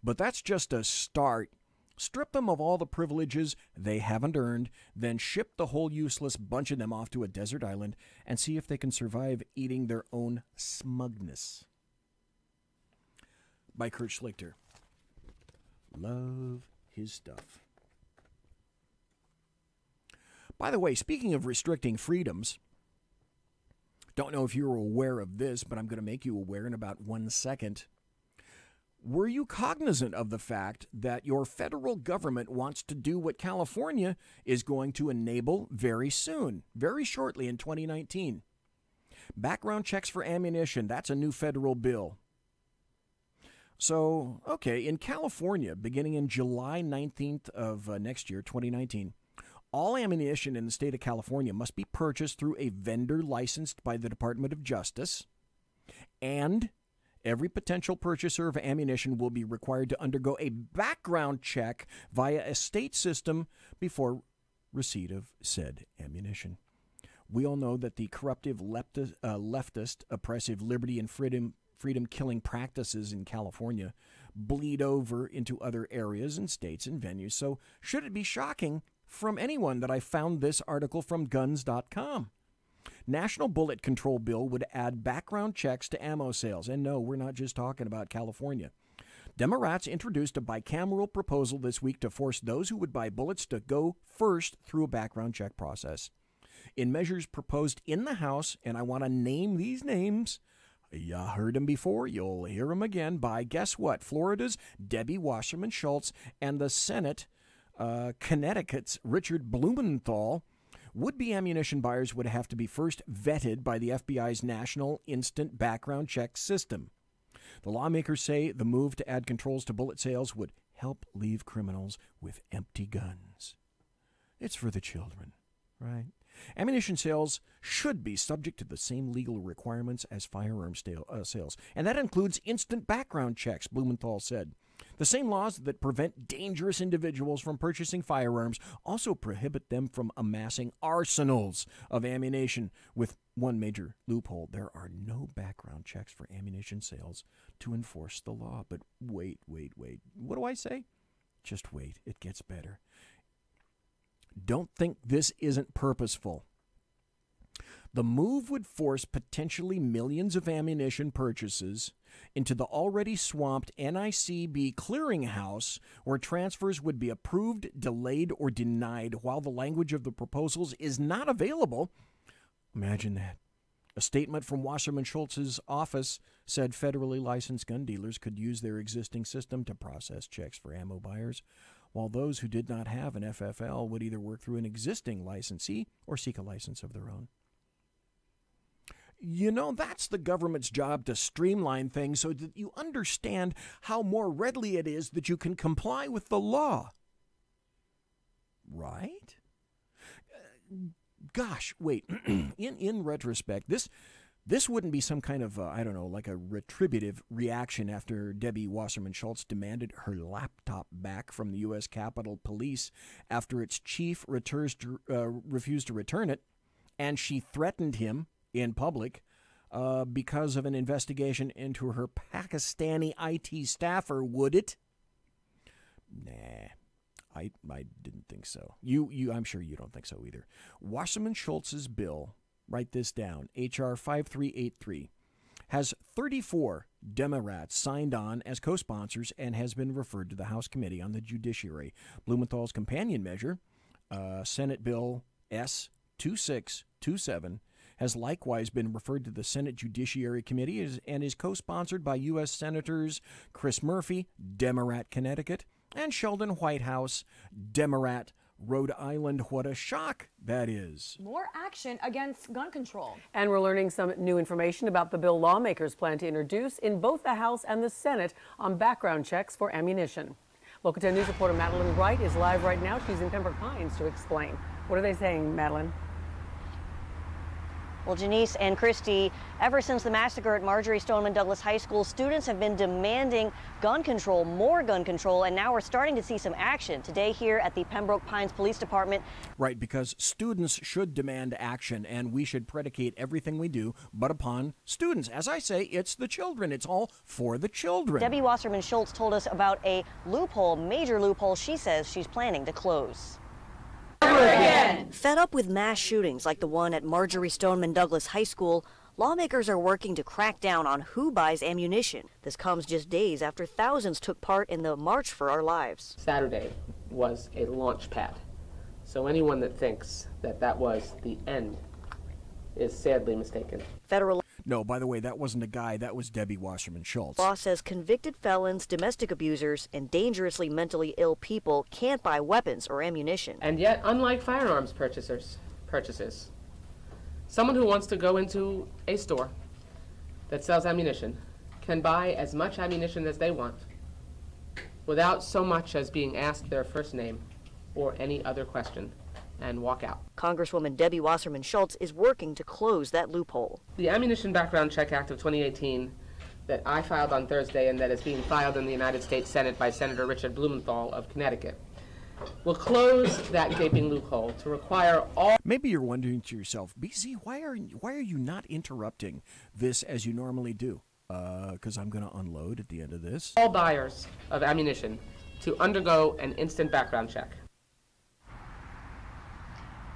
[SPEAKER 2] but that's just a start. Strip them of all the privileges they haven't earned, then ship the whole useless bunch of them off to a desert island and see if they can survive eating their own smugness. By Kurt Schlichter. Love his stuff. By the way, speaking of restricting freedoms, don't know if you're aware of this, but I'm going to make you aware in about 1 second. Were you cognizant of the fact that your federal government wants to do what California is going to enable very soon, very shortly in 2019? Background checks for ammunition, that's a new federal bill. So, okay, in California, beginning in July 19th of next year, 2019, all ammunition in the state of California must be purchased through a vendor licensed by the Department of Justice, and every potential purchaser of ammunition will be required to undergo a background check via a state system before receipt of said ammunition. We all know that the corruptive leftist, oppressive liberty and freedom-killing practices in California bleed over into other areas and states and venues. So should it be shocking from anyone that I found this article from guns.com? National Bullet Control Bill would add background checks to ammo sales. And no, we're not just talking about California. Democrats introduced a bicameral proposal this week to force those who would buy bullets to go first through a background check process. In measures proposed in the House, and I want to name these names, you heard them before, you'll hear them again, by, guess what, Florida's Debbie Wasserman Schultz and the Senate, Connecticut's Richard Blumenthal. Would-be ammunition buyers would have to be first vetted by the FBI's National Instant Background Check System. The lawmakers say the move to add controls to bullet sales would help leave criminals with empty guns. It's for the children, right? Ammunition sales should be subject to the same legal requirements as firearm sales, and that includes instant background checks, Blumenthal said. The same laws that prevent dangerous individuals from purchasing firearms also prohibit them from amassing arsenals of ammunition, with one major loophole: there are no background checks for ammunition sales to enforce the law. But wait. What do I say? Just wait. It gets better. Don't think this isn't purposeful. The move would force potentially millions of ammunition purchases into the already swamped NICB clearinghouse, where transfers would be approved, delayed, or denied while the language of the proposals is not available. Imagine that. A statement from Wasserman Schultz's office said federally licensed gun dealers could use their existing system to process checks for ammo buyers, while those who did not have an FFL would either work through an existing licensee or seek a license of their own. You know, that's the government's job, to streamline things so that you understand how more readily it is that you can comply with the law. Right? Gosh, wait. In retrospect, this wouldn't be some kind of, like a retributive reaction after Debbie Wasserman Schultz demanded her laptop back from the U.S. Capitol Police after its chief refused to return it, and she threatened him in public because of an investigation into her Pakistani IT staffer, would it? Nah, I didn't think so. I'm sure you don't think so either. Wasserman Schultz's bill, write this down, H.R. 5383, has 34 Democrats signed on as co-sponsors and has been referred to the House Committee on the Judiciary. Blumenthal's companion measure, Senate Bill S-2627, has likewise been referred to the Senate Judiciary Committee and is co-sponsored by U.S. Senators Chris Murphy, Democrat, Connecticut, and Sheldon Whitehouse, Democrat, Rhode Island. What a shock that is.
[SPEAKER 19] More action against gun control.
[SPEAKER 22] And we're learning some new information about the bill lawmakers plan to introduce in both the House and the Senate on background checks for ammunition. Local 10 News reporter Madeline Wright is live right now. She's in Pembroke Pines to explain. What are they saying, Madeline?
[SPEAKER 23] Well, Janice and Christy, ever since the massacre at Marjorie Stoneman Douglas High School, students have been demanding gun control, more gun control, and now we're starting to see some action today here at the Pembroke Pines Police Department.
[SPEAKER 2] Right, because students should demand action, and we should predicate everything we do but upon students. As I say, it's the children. It's all for the children.
[SPEAKER 23] Debbie Wasserman Schultz told us about a loophole, major loophole she says she's planning to close. Again. Fed up with mass shootings like the one at Marjorie Stoneman Douglas High School, lawmakers are working to crack down on who buys ammunition. This comes just days after thousands took part in the March for Our Lives.
[SPEAKER 24] Saturday was a launch pad, so anyone that thinks that that was the end is sadly mistaken.
[SPEAKER 23] Federal
[SPEAKER 2] No, by the way, that wasn't a guy. That was Debbie Wasserman Schultz.
[SPEAKER 23] law says convicted felons, domestic abusers, and dangerously mentally ill people can't buy weapons or ammunition.
[SPEAKER 24] And yet, unlike firearms purchases, someone who wants to go into a store that sells ammunition can buy as much ammunition as they want without so much as being asked their first name or any other question, and walk out.
[SPEAKER 23] Congresswoman Debbie Wasserman Schultz is working to close that loophole.
[SPEAKER 24] The Ammunition Background Check Act of 2018 that I filed on Thursday and that is being filed in the United States Senate by Senator Richard Blumenthal of Connecticut will close that gaping loophole to require all...
[SPEAKER 2] Maybe you're wondering to yourself, BZ, why are you not interrupting this as you normally do? Because I'm going to unload at the end of this.
[SPEAKER 24] All buyers of ammunition to undergo an instant background check.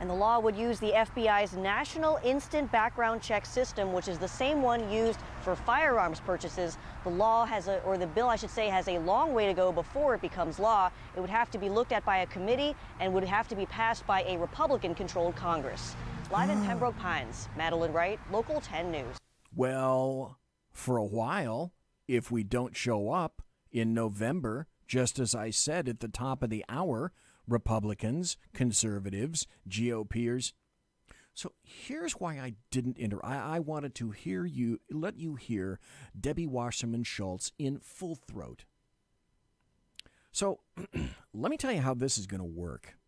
[SPEAKER 23] And the law would use the FBI's National Instant Background Check System, which is the same one used for firearms purchases. The law the bill, I should say, has a long way to go before it becomes law. It would have to be looked at by a committee and would have to be passed by a Republican-controlled Congress. Live in Pembroke Pines, Madeline Wright, Local 10 News.
[SPEAKER 2] Well, for a while, if we don't show up in November, just as I said at the top of the hour, Republicans, conservatives, GOPers. So here's why I didn't I wanted to let you hear Debbie Wasserman Schultz in full throat. So let me tell you how this is going to work.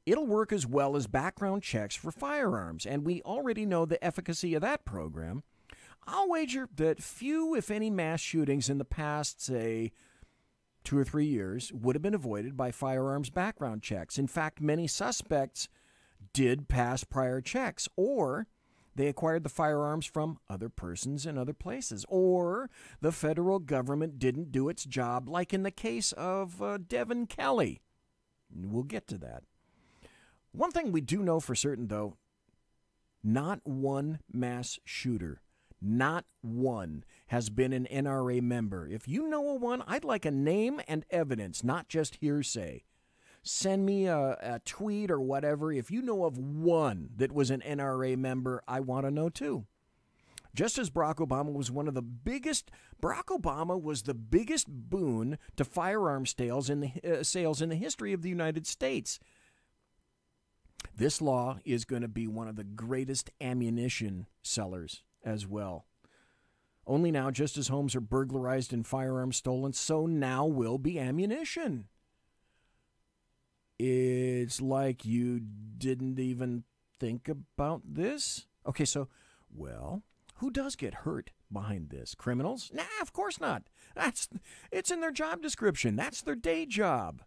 [SPEAKER 2] It'll work as well as background checks for firearms, and we already know the efficacy of that program. I'll wager that few, if any, mass shootings in the past, say, 2 or 3 years would have been avoided by firearms background checks. In fact, many suspects did pass prior checks, or they acquired the firearms from other persons in other places, or the federal government didn't do its job, like in the case of Devin Kelly. We'll get to that. One thing we do know for certain, though, not one mass shooter, not one, has been an NRA member. If you know of one, I'd like a name and evidence, not just hearsay. Send me a tweet or whatever. If you know of one that was an NRA member, I want to know too. Just as Barack Obama was the biggest boon to firearms sales in the history of the United States. This law is going to be one of the greatest ammunition sellers as well. Only now, just as homes are burglarized and firearms stolen, so now will be ammunition. It's like you didn't even think about this? Okay, so, well, who does get hurt behind this? Criminals? Nah, of course not. It's in their job description. That's their day job.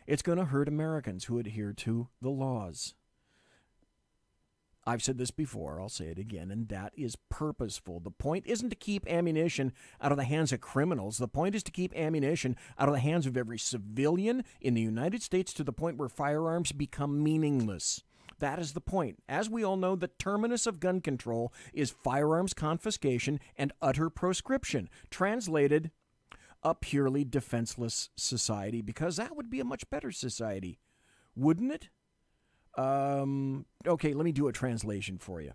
[SPEAKER 2] It's going to hurt Americans who adhere to the laws. I've said this before, I'll say it again, and that is purposeful. The point isn't to keep ammunition out of the hands of criminals. The point is to keep ammunition out of the hands of every civilian in the United States to the point where firearms become meaningless. That is the point. As we all know, the terminus of gun control is firearms confiscation and utter proscription. Translated, a purely defenseless society, because that would be a much better society, wouldn't it? Okay, let me do a translation for you.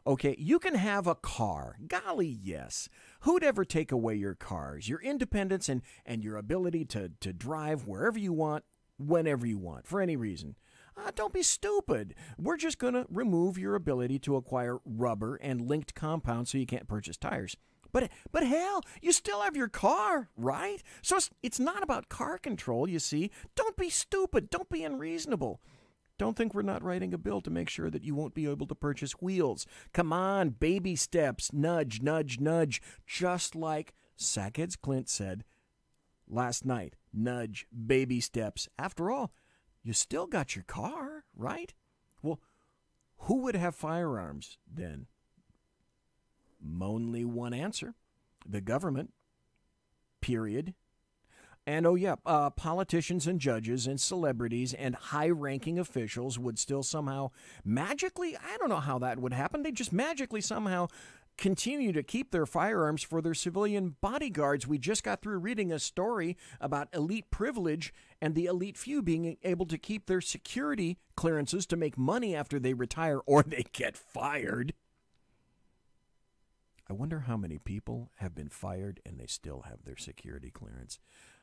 [SPEAKER 2] Okay, you can have a car. Golly, yes. Who'd ever take away your cars, your independence, and your ability to drive wherever you want, whenever you want, for any reason? Don't be stupid. We're just going to remove your ability to acquire rubber and linked compounds so you can't purchase tires. But hell, you still have your car, right? So it's not about car control, you see. Don't be stupid. Don't be unreasonable. Don't think we're not writing a bill to make sure that you won't be able to purchase wheels. Come on, baby steps. Nudge, nudge, nudge. Just like Sackheads Clint said last night. Nudge, baby steps. After all, you still got your car, right? Well, who would have firearms then? Only one answer. The government. Period. And oh yeah, politicians and judges and celebrities and high-ranking officials would still somehow magically, I don't know how that would happen, they just magically somehow continue to keep their firearms for their civilian bodyguards. We just got through reading a story about elite privilege and the elite few being able to keep their security clearances to make money after they retire or they get fired. I wonder how many people have been fired and they still have their security clearance.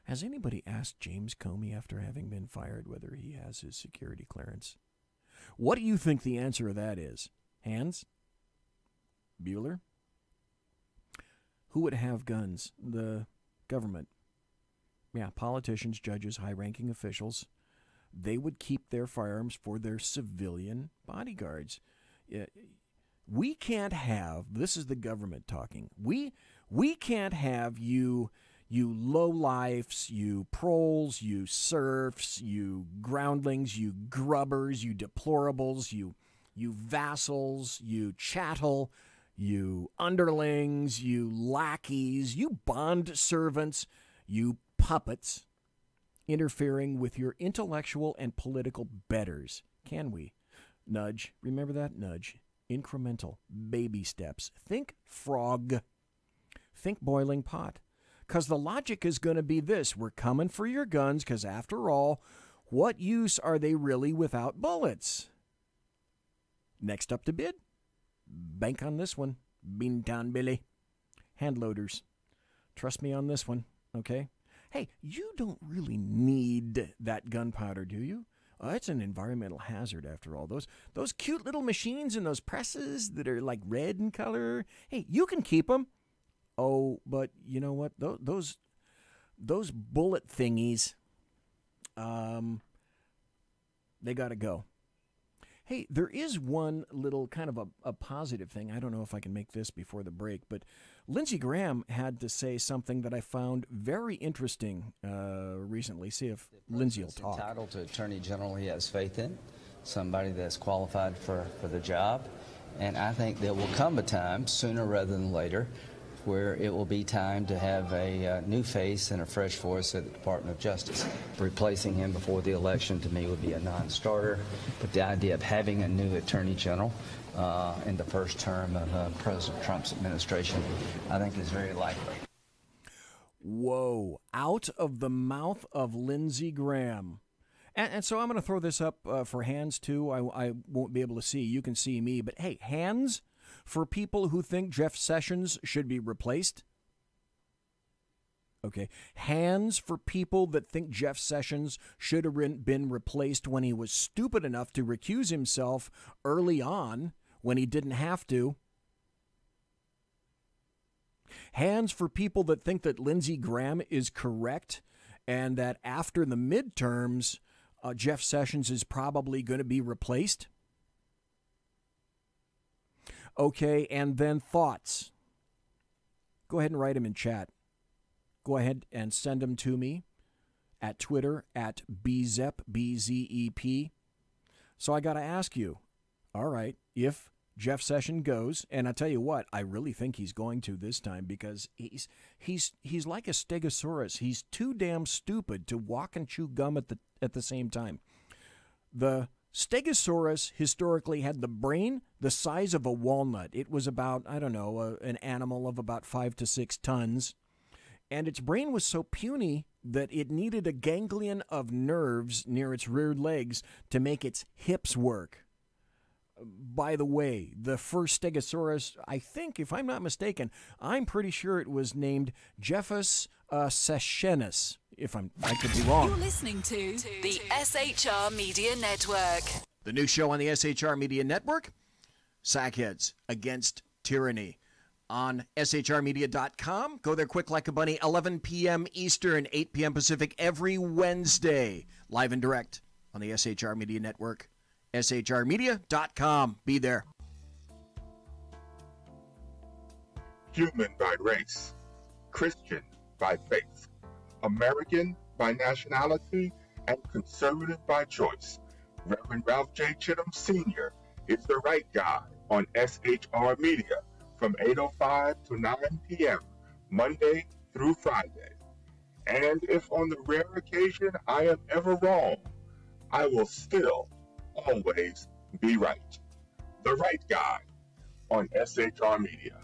[SPEAKER 2] Has anybody asked James Comey after having been fired whether he has his security clearance? What do you think the answer to that is? Hands? Bueller? Who would have guns? The government. Yeah, politicians, judges, high-ranking officials. They would keep their firearms for their civilian bodyguards. We can't have, this is the government talking, we can't have you lowlifes, you proles, you serfs, you groundlings, you grubbers, you deplorables, you vassals, you chattel, you underlings, you lackeys, you bond servants, you puppets, interfering with your intellectual and political betters. Can we? Nudge. Remember that? Nudge. Incremental. Baby steps. Think frog. Think boiling pot. Because the logic is going to be this. We're coming for your guns because, after all, what use are they really without bullets? Next up to bid. Bank on this one. Beantown Billy. Hand loaders. Trust me on this one, okay? Hey, you don't really need that gunpowder, do you? It's an environmental hazard, after all. Those cute little machines and those presses that are like red in color, hey, you can keep them. Oh, but you know what? Those bullet thingies, they got to go. Hey, there is one little kind of a positive thing. I don't know if I can make this before the break, but Lindsey Graham had to say something that I found very interesting recently. See if Lindsey will talk.
[SPEAKER 1] Entitled to Attorney General he has faith in, somebody that's qualified for the job. And I think there will come a time, sooner rather than later, where it will be time to have a new face and a fresh voice at the Department of Justice. Replacing him before the election, to me, would be a non-starter. But the idea of having a new Attorney General in the first term of President Trump's administration, I think is very likely.
[SPEAKER 2] Whoa, out of the mouth of Lindsey Graham. And so I'm going to throw this up for hands, too. I won't be able to see. You can see me. But, hey, hands for people who think Jeff Sessions should be replaced. Okay. Hands for people that think Jeff Sessions should have been replaced when he was stupid enough to recuse himself early on when he didn't have to. Hands for people that think that Lindsey Graham is correct and that after the midterms, Jeff Sessions is probably going to be replaced. Okay, and then thoughts. Go ahead and write them in chat. Go ahead and send them to me at Twitter at BZEP, B-Z-E-P. So I got to ask you, All right, if Jeff Sessions goes, and I tell you what, I really think he's going to this time because he's like a stegosaurus. He's too damn stupid to walk and chew gum at the same time. The Stegosaurus historically had the brain the size of a walnut. It was about, I don't know, an animal of about 5 to 6 tons. And its brain was so puny that it needed a ganglion of nerves near its rear legs to make its hips work. By the way, the first Stegosaurus, I think, if I'm not mistaken, I'm pretty sure it was named Jephus Sessions. I could be wrong.
[SPEAKER 13] You're listening to the SHR Media Network.
[SPEAKER 2] The new show on the SHR Media Network, Sackheads Against Tyranny. On shrmedia.com. Go there quick like a bunny, 11 p.m. Eastern, 8 p.m. Pacific, every Wednesday. Live and direct on the SHR Media Network. shrmedia.com. Be there.
[SPEAKER 14] Human by race, Christian by faith, American by nationality, and conservative by choice. Reverend Ralph J. Chittum Sr. is the right guy on SHR Media from 8:05 to 9 p.m. Monday through Friday. And if on the rare occasion I am ever wrong, I will still always be right. The right guy on SHR Media.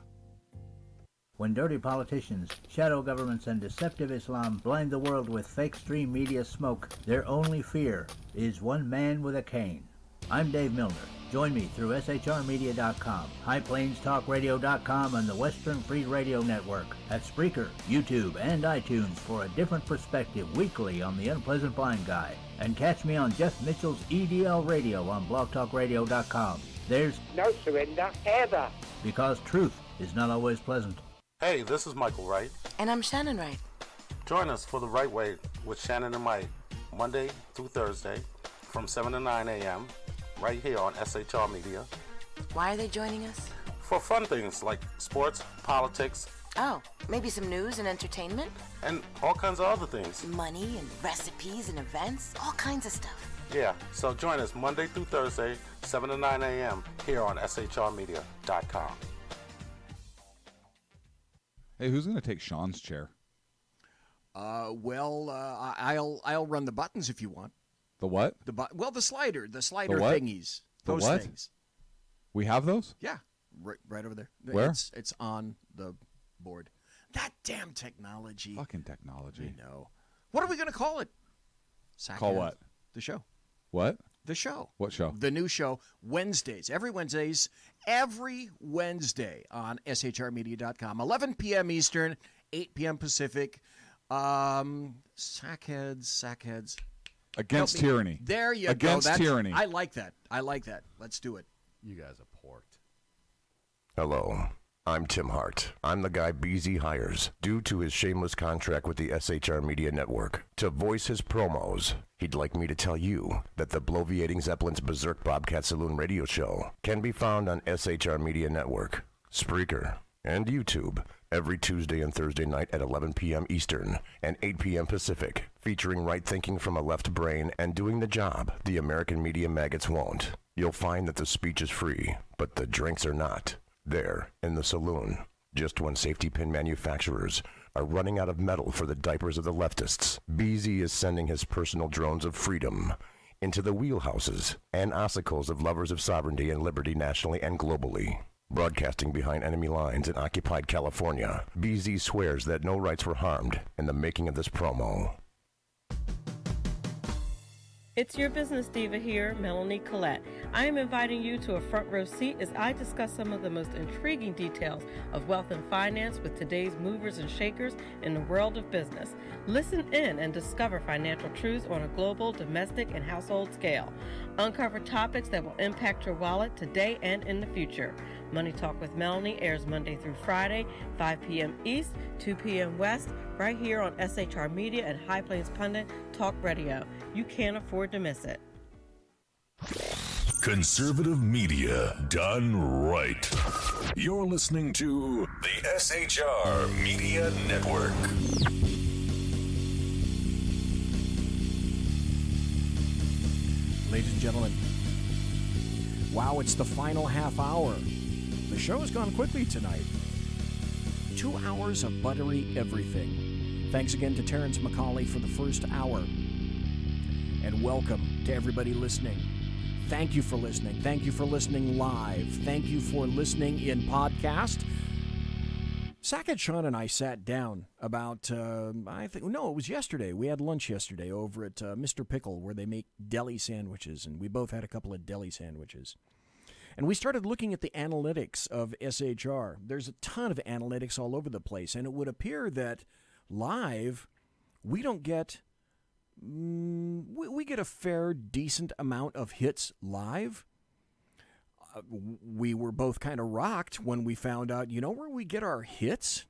[SPEAKER 15] When dirty politicians, shadow governments, and deceptive Islam blind the world with fake stream media smoke, their only fear is one man with a cane. I'm Dave Milner. Join me through shrmedia.com, highplainstalkradio.com, and the Western Free Radio Network at Spreaker, YouTube, and iTunes for a different perspective weekly on the Unpleasant Blind Guy. And catch me on Jeff Mitchell's EDL Radio on blogtalkradio.com. There's
[SPEAKER 4] no surrender ever.
[SPEAKER 15] Because truth is not always pleasant.
[SPEAKER 16] Hey, this is Michael Wright.
[SPEAKER 17] And I'm Shannon Wright.
[SPEAKER 16] Join us for The Right Way with Shannon and Mike, Monday through Thursday from 7 to 9 a.m. right here on SHR Media.
[SPEAKER 17] Why are they joining us?
[SPEAKER 16] For fun things like sports, politics.
[SPEAKER 17] Oh, maybe some news and entertainment?
[SPEAKER 16] And all kinds of other things.
[SPEAKER 17] Money and recipes and events, all kinds of stuff.
[SPEAKER 16] Yeah, so join us Monday through Thursday, 7 to 9 a.m. here on shrmedia.com.
[SPEAKER 18] Hey, who's going to take Sean's chair?
[SPEAKER 2] I'll run the buttons if you want.
[SPEAKER 18] The what?
[SPEAKER 2] The slider
[SPEAKER 18] the
[SPEAKER 2] thingies. Those
[SPEAKER 18] what?
[SPEAKER 2] Things.
[SPEAKER 18] We have those?
[SPEAKER 2] Yeah, right over there.
[SPEAKER 18] Where?
[SPEAKER 2] It's on the board. That damn technology.
[SPEAKER 18] Fucking technology.
[SPEAKER 2] I know. What are we going to call it?
[SPEAKER 18] Call what?
[SPEAKER 2] The show.
[SPEAKER 18] What?
[SPEAKER 2] The show.
[SPEAKER 18] What show?
[SPEAKER 2] The new show, Wednesdays. Every Wednesday on shrmedia.com. 11 p.m. Eastern, 8 p.m. Pacific. Sackheads.
[SPEAKER 18] Against tyranny.
[SPEAKER 2] There you
[SPEAKER 18] Against
[SPEAKER 2] go.
[SPEAKER 18] tyranny.
[SPEAKER 2] I like that. Let's do it.
[SPEAKER 5] You guys are porked.
[SPEAKER 20] Hello, I'm Tim Hart. I'm the guy BZ hires, due to his shameless contract with the SHR Media Network, to voice his promos. He'd like me to tell you that the bloviating Zeppelin's Berserk Bobcat Saloon radio show can be found on SHR Media Network, Spreaker, and YouTube every Tuesday and Thursday night at 11 p.m. Eastern and 8 p.m. Pacific, featuring right thinking from a left brain and doing the job the American media maggots won't. You'll find that the speech is free, but the drinks are not. There, in the saloon, just when safety pin manufacturers are running out of metal for the diapers of the leftists, BZ is sending his personal drones of freedom into the wheelhouses and ossicles of lovers of sovereignty and liberty nationally and globally. Broadcasting behind enemy lines in occupied California, BZ swears that no rights were harmed in the making of this promo.
[SPEAKER 21] It's your business diva here, Melanie Collette. I am inviting you to a front row seat as I discuss some of the most intriguing details of wealth and finance with today's movers and shakers in the world of business. Listen in and discover financial truths on a global, domestic, and household scale. Uncover topics that will impact your wallet today and in the future. Money Talk with Melanie airs Monday through Friday, 5 p.m. East, 2 p.m. West, right here on SHR Media and High Plains Pundit Talk Radio. You can't afford to miss it.
[SPEAKER 3] Conservative media done right. You're listening to the SHR Media Network.
[SPEAKER 2] Ladies and gentlemen, Wow, it's the final half hour. The show has gone quickly tonight. 2 hours of buttery everything. Thanks again to Terrence McCAULEY for the first hour. And welcome to everybody listening. Thank you for listening. Thank you for listening live. Thank you for listening in podcast. Sackett, Sean, and I sat down about, it was yesterday. We had lunch yesterday over at Mr. Pickle, where they make deli sandwiches, and we both had a couple of deli sandwiches. And we started looking at the analytics of SHR. There's a ton of analytics all over the place, and it would appear that live, we don't get, we get a fair, decent amount of hits live. We were both kind of rocked when we found out, you know where we get our hits?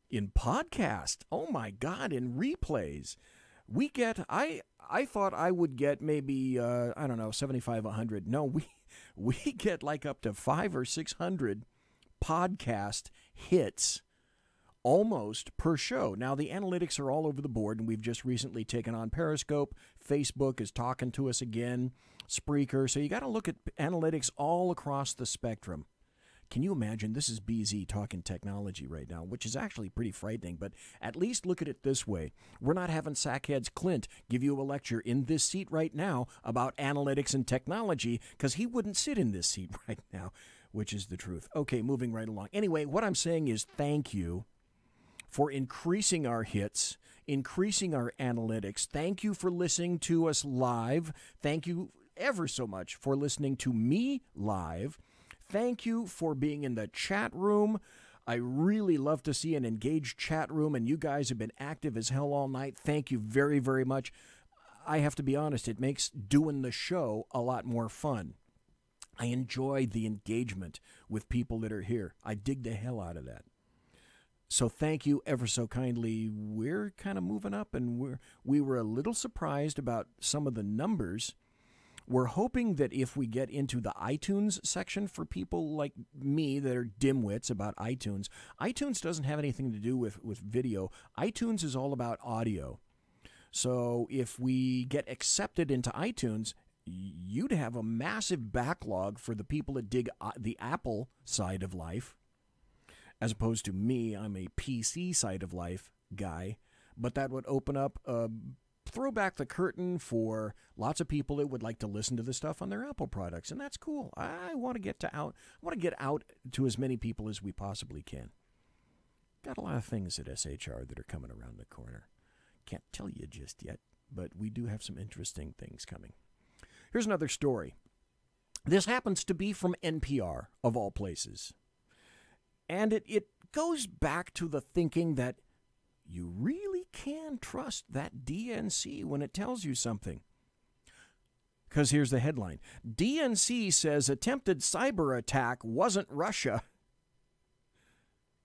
[SPEAKER 2] In podcast. Oh my God, in replays. We get, I thought I would get maybe, 75, 100. No, we get like up to 500 or 600 podcast hits almost per show. Now, the analytics are all over the board, and we've just recently taken on Periscope. Facebook is talking to us again. Spreaker. So you got to look at analytics all across the spectrum. Can you imagine? This is BZ talking technology right now, which is actually pretty frightening, but at least look at it this way. We're not having Sackheads Clint give you a lecture in this seat right now about analytics and technology, because he wouldn't sit in this seat right now, which is the truth. Okay, moving right along. Anyway, what I'm saying is thank you for increasing our hits, increasing our analytics. Thank you for listening to us live. Thank you ever so much for listening to me live. Thank you for being in the chat room. I really love to see an engaged chat room, and you guys have been active as hell all night. Thank you very, very much. I have to be honest, it makes doing the show a lot more fun. I enjoy the engagement with people that are here. I dig the hell out of that. So thank you ever so kindly. We're kind of moving up, and we were a little surprised about some of the numbers. We're hoping that if we get into the iTunes section for people like me that are dimwits about iTunes, iTunes doesn't have anything to do with video. iTunes is all about audio. So if we get accepted into iTunes, you'd have a massive backlog for the people that dig the Apple side of life, as opposed to me. I'm a PC side of life guy, but that would open up throw back the curtain for lots of people that would like to listen to the stuff on their Apple products, and that's cool. I want to get out to as many people as we possibly can. Got a lot of things at SHR that are coming around the corner. Can't tell you just yet, but we do have some interesting things coming. Here's another story. This happens to be from NPR, of all places. And it goes back to the thinking that you really can trust that DNC when it tells you something. Because here's the headline. DNC says attempted cyber attack wasn't Russia.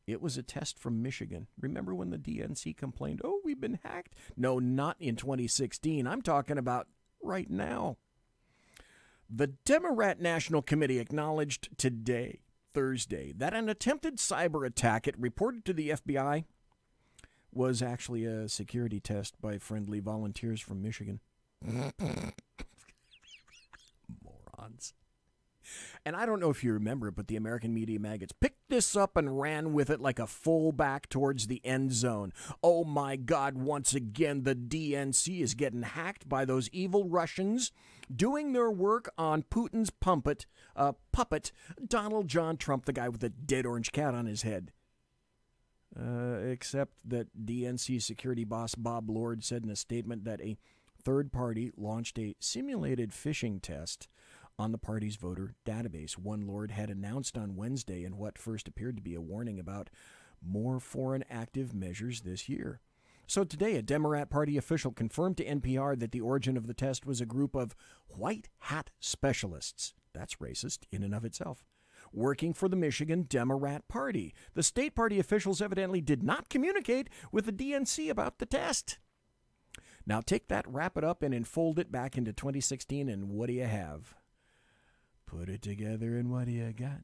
[SPEAKER 2] It was a test from Michigan. Remember when the DNC complained, oh, we've been hacked? No, not in 2016. I'm talking about right now. The Democrat National Committee acknowledged today, Thursday, that an attempted cyber attack, it reported to the FBI, was actually a security test by friendly volunteers from Michigan. Morons. And I don't know if you remember it, but the American media maggots picked this up and ran with it like a fullback towards the end zone. Oh my God, once again, the DNC is getting hacked by those evil Russians doing their work on Putin's puppet, Donald John Trump, the guy with the dead orange cat on his head. Except that DNC security boss Bob Lord said in a statement that a third party launched a simulated phishing test on the party's voter database. One Lord had announced on Wednesday in what first appeared to be a warning about more foreign active measures this year. So today, a Democrat Party official confirmed to NPR that the origin of the test was a group of white hat specialists. That's racist in and of itself. Working for the Michigan Democrat Party. The state party officials evidently did not communicate with the DNC about the test. Now take that, wrap it up, and enfold it back into 2016, and what do you have? Put it together, and what do you got?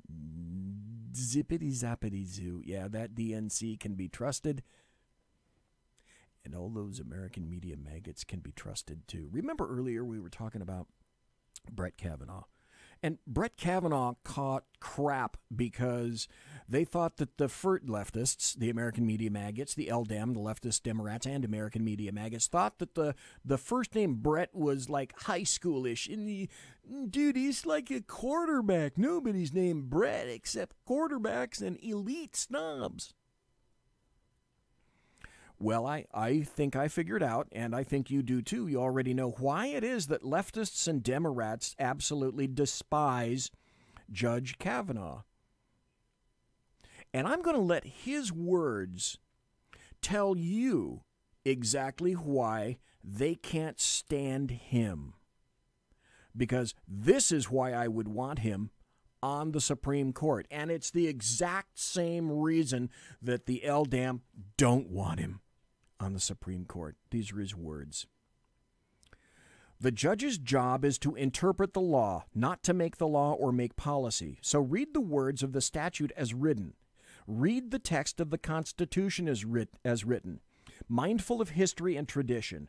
[SPEAKER 2] Zippity-zappity-zoo. Yeah, that DNC can be trusted. And all those American media maggots can be trusted, too. Remember earlier we were talking about Brett Kavanaugh And Brett Kavanaugh caught crap because they thought that the FERT leftists, the American media maggots, the LDEM, the leftist Democrats, and American media maggots, thought that the first name Brett was like high schoolish. And dude, he's like a quarterback. Nobody's named Brett except quarterbacks and elite snobs. Well, I think I figured out, and I think you do too. You already know why it is that leftists and Democrats absolutely despise Judge Kavanaugh. And I'm going to let his words tell you exactly why they can't stand him. Because this is why I would want him on the Supreme Court. And it's the exact same reason that the LDAM don't want him on the Supreme Court. These are his words. The judge's job is to interpret the law, not to make the law or make policy. So read the words of the statute as written. Read the text of the Constitution as written. Mindful of history and tradition.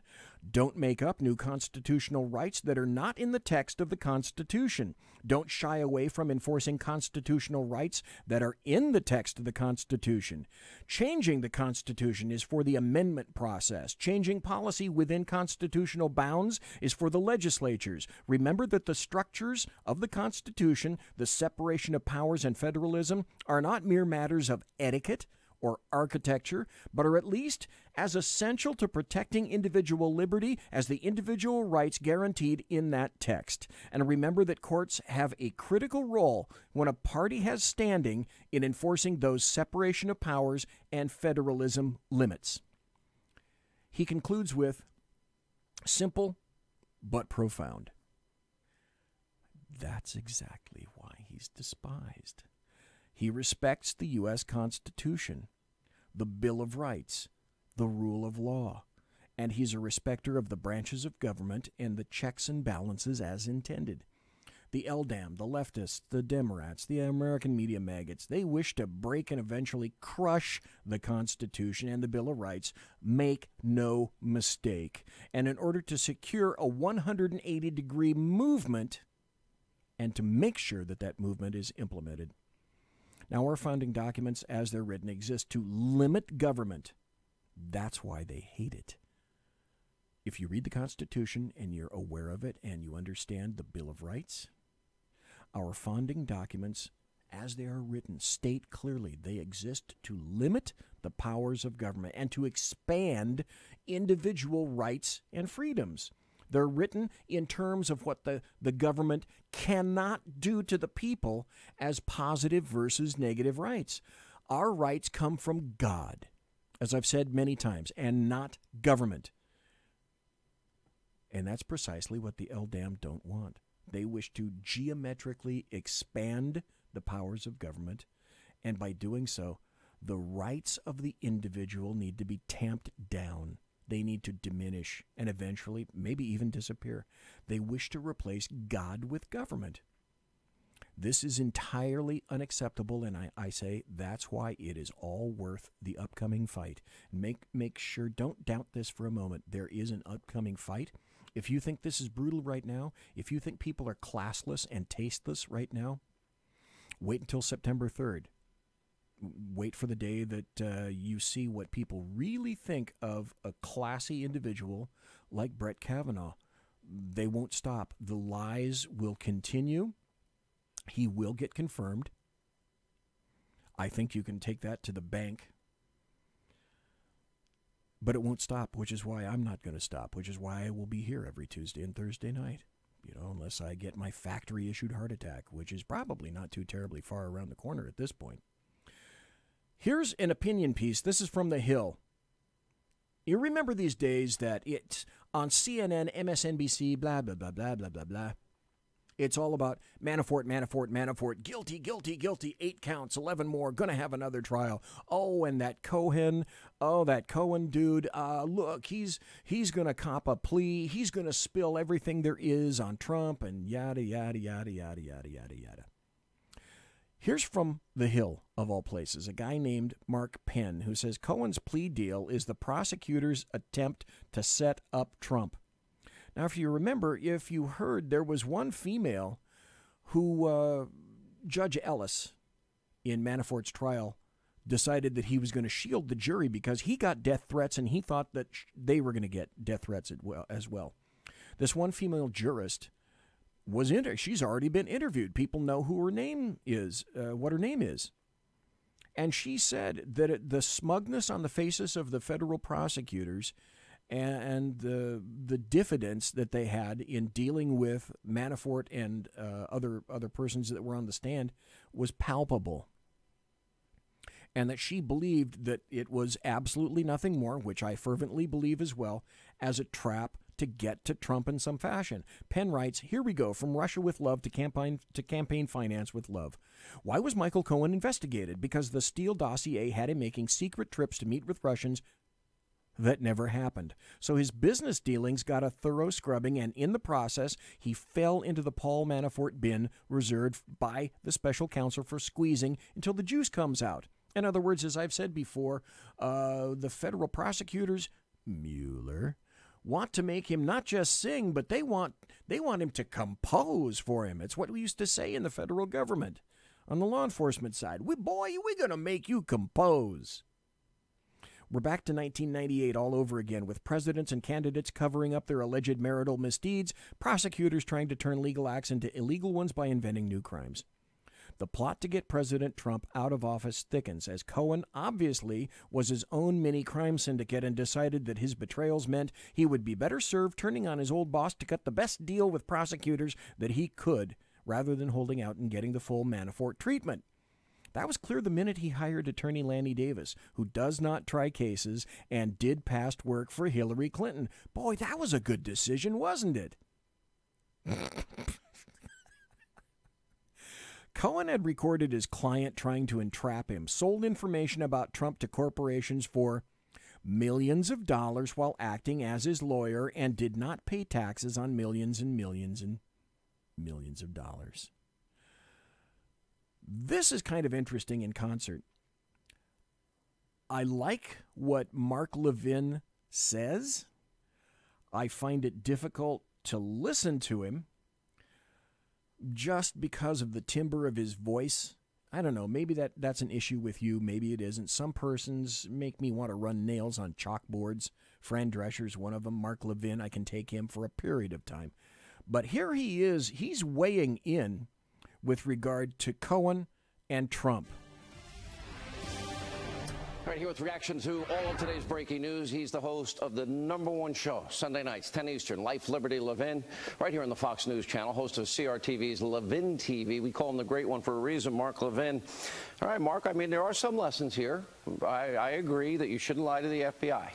[SPEAKER 2] Don't make up new constitutional rights that are not in the text of the Constitution. Don't shy away from enforcing constitutional rights that are in the text of the Constitution. Changing the Constitution is for the amendment process. Changing policy within constitutional bounds is for the legislatures. Remember that the structures of the Constitution, the separation of powers and federalism, are not mere matters of etiquette or architecture, but are at least as essential to protecting individual liberty as the individual rights guaranteed in that text. And remember that courts have a critical role when a party has standing in enforcing those separation of powers and federalism limits. He concludes with, simple but profound. That's exactly why he's despised. He respects the U.S. Constitution, the Bill of Rights, the rule of law, and he's a respecter of the branches of government and the checks and balances as intended. The LDAM, the leftists, the Democrats, the American media maggots, they wish to break and eventually crush the Constitution and the Bill of Rights. Make no mistake. And in order to secure a 180-degree movement and to make sure that that movement is implemented, now, our founding documents, as they're written, exist to limit government. That's why they hate it. If you read the Constitution and you're aware of it and you understand the Bill of Rights, our founding documents, as they are written, state clearly they exist to limit the powers of government and to expand individual rights and freedoms. They're written in terms of what the government cannot do to the people as positive versus negative rights. Our rights come from God, as I've said many times, and not government. And that's precisely what the LDAM don't want. They wish to geometrically expand the powers of government, and by doing so, the rights of the individual need to be tamped down. They need to diminish and eventually maybe even disappear. They wish to replace God with government. This is entirely unacceptable, and I say that's why it is all worth the upcoming fight. Make sure, don't doubt this for a moment. There is an upcoming fight. If you think this is brutal right now, if you think people are classless and tasteless right now, wait until September 3rd. Wait for the day that you see what people really think of a classy individual like Brett Kavanaugh. They won't stop. The lies will continue. He will get confirmed. I think you can take that to the bank. But it won't stop, which is why I'm not going to stop, which is why I will be here every Tuesday and Thursday night. Unless I get my factory-issued heart attack, which is probably not too terribly far around the corner at this point. Here's an opinion piece. This is from The Hill. You remember these days that it's on CNN, MSNBC, blah, blah, blah, blah, blah, blah, blah. It's all about Manafort, guilty, guilty, guilty, 8 counts, 11 more, gonna have another trial. Oh, and that Cohen dude, look, he's gonna cop a plea. He's gonna spill everything there is on Trump and yada, yada, yada, yada, yada, yada, yada. Here's from The Hill, of all places, a guy named Mark Penn, who says Cohen's plea deal is the prosecutor's attempt to set up Trump. Now, if you remember, if you heard, there was one female who Judge Ellis in Manafort's trial decided that he was going to shield the jury because he got death threats and he thought that they were going to get death threats as well. This one female jurist was she's already been interviewed. People know who her name is, what her name is. And she said that the smugness on the faces of the federal prosecutors and the diffidence that they had in dealing with Manafort and other persons that were on the stand was palpable. And that she believed that it was absolutely nothing more, which I fervently believe as well, as a trap to get to Trump in some fashion. Penn writes, here we go, from Russia with love to campaign finance with love. Why was Michael Cohen investigated? Because the Steele dossier had him making secret trips to meet with Russians that never happened. So his business dealings got a thorough scrubbing, and in the process, he fell into the Paul Manafort bin reserved by the special counsel for squeezing until the juice comes out. In other words, as I've said before, the federal prosecutors, Mueller, want to make him not just sing, but they want him to compose for him. It's what we used to say in the federal government on the law enforcement side. We're going to make you compose. We're back to 1998 all over again, with presidents and candidates covering up their alleged marital misdeeds, prosecutors trying to turn legal acts into illegal ones by inventing new crimes. The plot to get President Trump out of office thickens, as Cohen obviously was his own mini crime syndicate and decided that his betrayals meant he would be better served turning on his old boss to cut the best deal with prosecutors that he could, rather than holding out and getting the full Manafort treatment. That was clear the minute he hired attorney Lanny Davis, who does not try cases and did past work for Hillary Clinton. Boy, that was a good decision, wasn't it? Cohen had recorded his client trying to entrap him, sold information about Trump to corporations for millions of dollars while acting as his lawyer, and did not pay taxes on millions and millions and millions of dollars. This is kind of interesting in concert. I like what Mark Levin says. I find it difficult to listen to him just because of the timbre of his voice. I don't know, maybe that's an issue with you, maybe it isn't. Some persons make me want to run nails on chalkboards. Fran Drescher's one of them. Mark Levin, I can take him for a period of time. But here he is, he's weighing in with regard to Cohen and Trump.
[SPEAKER 5] Right here with reaction to all of today's breaking news. He's the host of the #1 show, Sunday nights, 10 Eastern, Life, Liberty, Levin, right here on the Fox News channel, host of CRTV's Levin TV. We call him the Great One for a reason, Mark Levin. All right, Mark, I mean, there are some lessons here. I agree that you shouldn't lie to the FBI.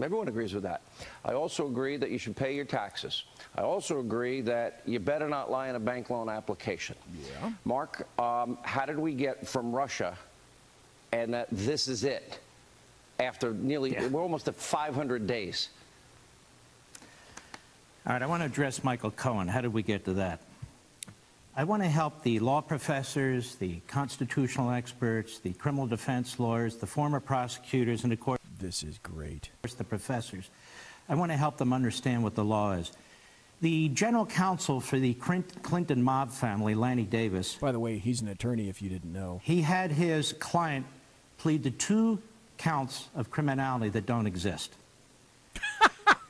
[SPEAKER 5] Everyone agrees with that. I also agree that you should pay your taxes. I also agree that you better not lie in a bank loan application. Yeah. Mark, how did we get from Russia and that this is it after nearly, we're almost at 500 days?
[SPEAKER 6] All right, I want to address Michael Cohen. How did we get to that? I want to help the law professors, the constitutional experts, the criminal defense lawyers, the former prosecutors, and of course,
[SPEAKER 2] this is great,
[SPEAKER 6] the professors. I want to help them understand what the law is. The general counsel for the Clinton mob family, Lanny Davis.
[SPEAKER 2] By the way, he's an attorney if you didn't know.
[SPEAKER 6] He had his client plead to 2 counts of criminality that don't exist.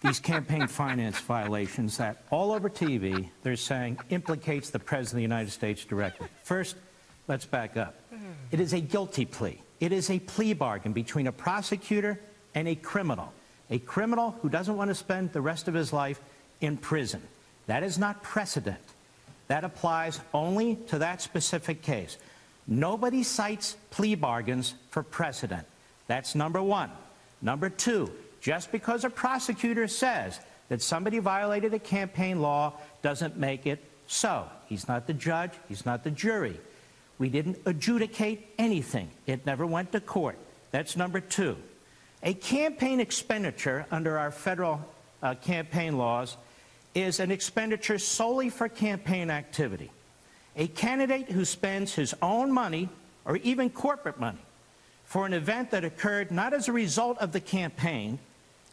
[SPEAKER 6] These campaign finance violations that all over TV, they're saying implicates the President of the United States directly. First, let's back up. It is a guilty plea. It is a plea bargain between a prosecutor and a criminal who doesn't want to spend the rest of his life in prison. That is not precedent. That applies only to that specific case. Nobody cites plea bargains for precedent. That's number one. Number two, just because a prosecutor says that somebody violated a campaign law doesn't make it so. He's not the judge. He's not the jury. We didn't adjudicate anything. It never went to court. That's number two. A campaign expenditure under our federal campaign laws is an expenditure solely for campaign activity. A candidate who spends his own money or even corporate money for an event that occurred not as a result of the campaign,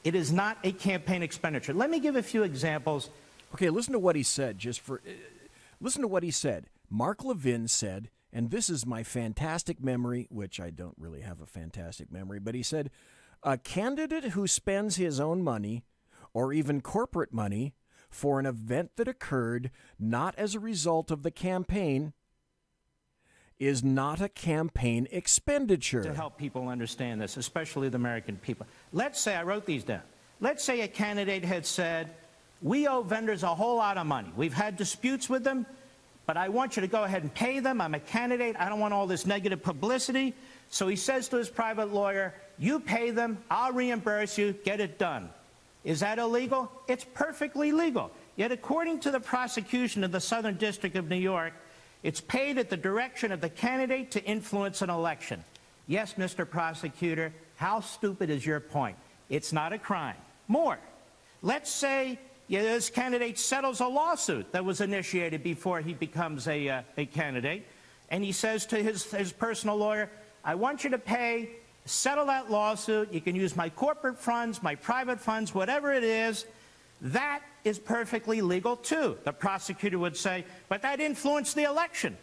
[SPEAKER 6] it is not a campaign expenditure. Let me give a few examples.
[SPEAKER 2] Okay, listen to what he said, just for Listen to what he said. Mark Levin said, and this is my fantastic memory, which I don't really have a fantastic memory, but he said, a candidate who spends his own money or even corporate money for an event that occurred not as a result of the campaign is not a campaign expenditure.
[SPEAKER 6] To help people understand this, especially the American people. Let's say, I wrote these down. Let's say a candidate had said, we owe vendors a whole lot of money. We've had disputes with them, but I want you to go ahead and pay them. I'm a candidate. I don't want all this negative publicity. So he says to his private lawyer, you pay them, I'll reimburse you, get it done. Is that illegal? It's perfectly legal. Yet according to the prosecution of the Southern District of New York, it's paid at the direction of the candidate to influence an election. Yes, Mr. Prosecutor, how stupid is your point? It's not a crime. More. Let's say this candidate settles a lawsuit that was initiated before he becomes a candidate, and he says to his personal lawyer, I want you to settle that lawsuit. You can use my corporate funds, my private funds, whatever it is. That is perfectly legal, too. The prosecutor would say, but that influenced the election.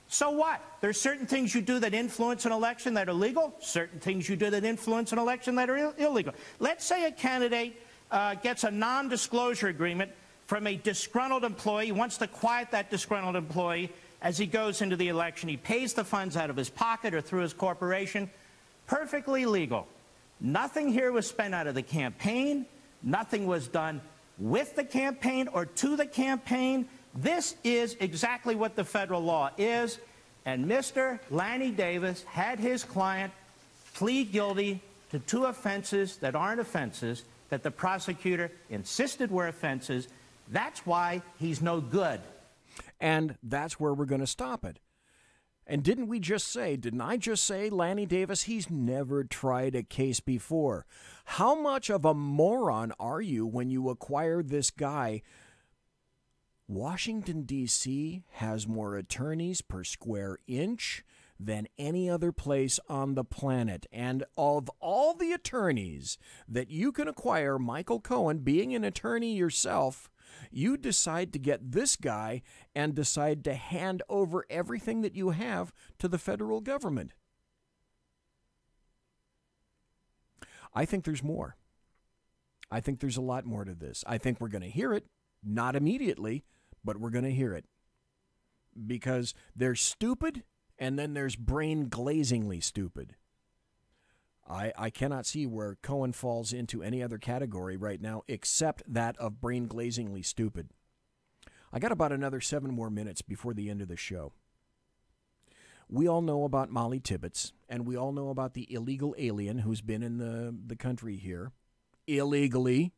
[SPEAKER 6] So what? There's certain things you do that influence an election that are legal, certain things you do that influence an election that are illegal. Let's say a candidate gets a non-disclosure agreement from a disgruntled employee. He wants to quiet that disgruntled employee as he goes into the election. He pays the funds out of his pocket or through his corporation. Perfectly legal. Nothing here was spent out of the campaign. Nothing was done with the campaign or to the campaign. This is exactly what the federal law is, and Mr. Lanny Davis had his client plead guilty to 2 offenses that aren't offenses that the prosecutor insisted were offenses. That's why he's no good.
[SPEAKER 2] And that's where we're going to stop it. And didn't I just say, Lanny Davis, he's never tried a case before. How much of a moron are you when you acquire this guy? Washington, D.C. has more attorneys per square inch than any other place on the planet. And of all the attorneys that you can acquire, Michael Cohen, being an attorney yourself, you decide to get this guy and decide to hand over everything that you have to the federal government. I think there's more. I think there's a lot more to this. I think we're going to hear it, not immediately, but we're going to hear it. Because there's stupid, and then there's brain-glazingly stupid. I cannot see where Cohen falls into any other category right now except that of brain-glazingly stupid. I got about another 7 more minutes before the end of the show. We all know about Molly Tibbetts, and we all know about the illegal alien who's been in the country here illegally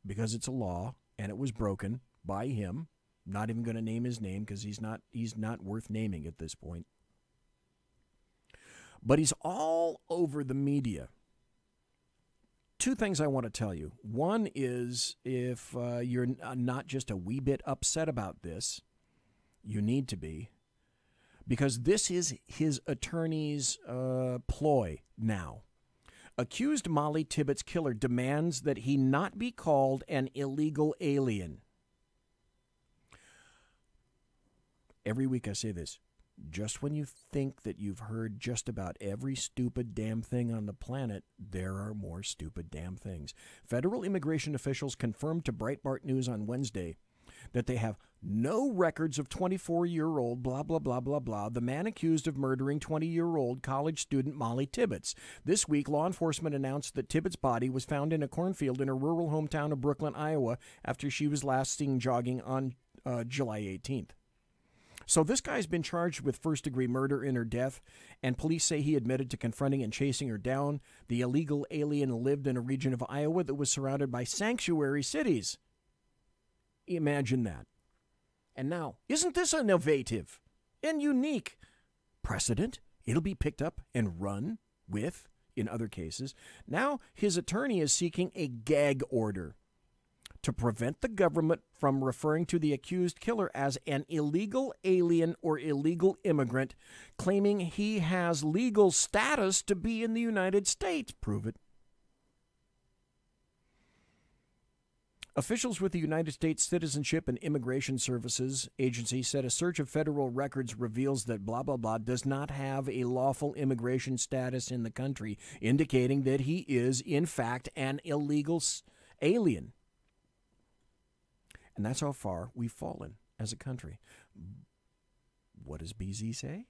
[SPEAKER 2] because it's a law, and it was broken by him. Not even going to name his name because he's not worth naming at this point. But he's all over the media. 2 things I want to tell you. One is if you're not just a wee bit upset about this, you need to be, because this is his attorney's ploy now. Accused Molly Tibbetts killer demands that he not be called an illegal alien. Every week I say this. Just when you think that you've heard just about every stupid damn thing on the planet, there are more stupid damn things. Federal immigration officials confirmed to Breitbart News on Wednesday that they have no records of 24-year-old blah, blah, blah, blah, blah, the man accused of murdering 20-year-old college student Molly Tibbetts. This week, law enforcement announced that Tibbetts' body was found in a cornfield in her rural hometown of Brooklyn, Iowa, after she was last seen jogging on July 18th. So this guy's been charged with first-degree murder in her death, and police say he admitted to confronting and chasing her down. The illegal alien lived in a region of Iowa that was surrounded by sanctuary cities. Imagine that. And now, isn't this innovative and unique precedent? It'll be picked up and run with, in other cases. Now his attorney is seeking a gag order to prevent the government from referring to the accused killer as an illegal alien or illegal immigrant, claiming he has legal status to be in the United States. Prove it. Officials with the United States Citizenship and Immigration Services Agency said a search of federal records reveals that blah, blah, blah does not have a lawful immigration status in the country, indicating that he is, in fact, an illegal alien. And that's how far we've fallen as a country. What does BZ say?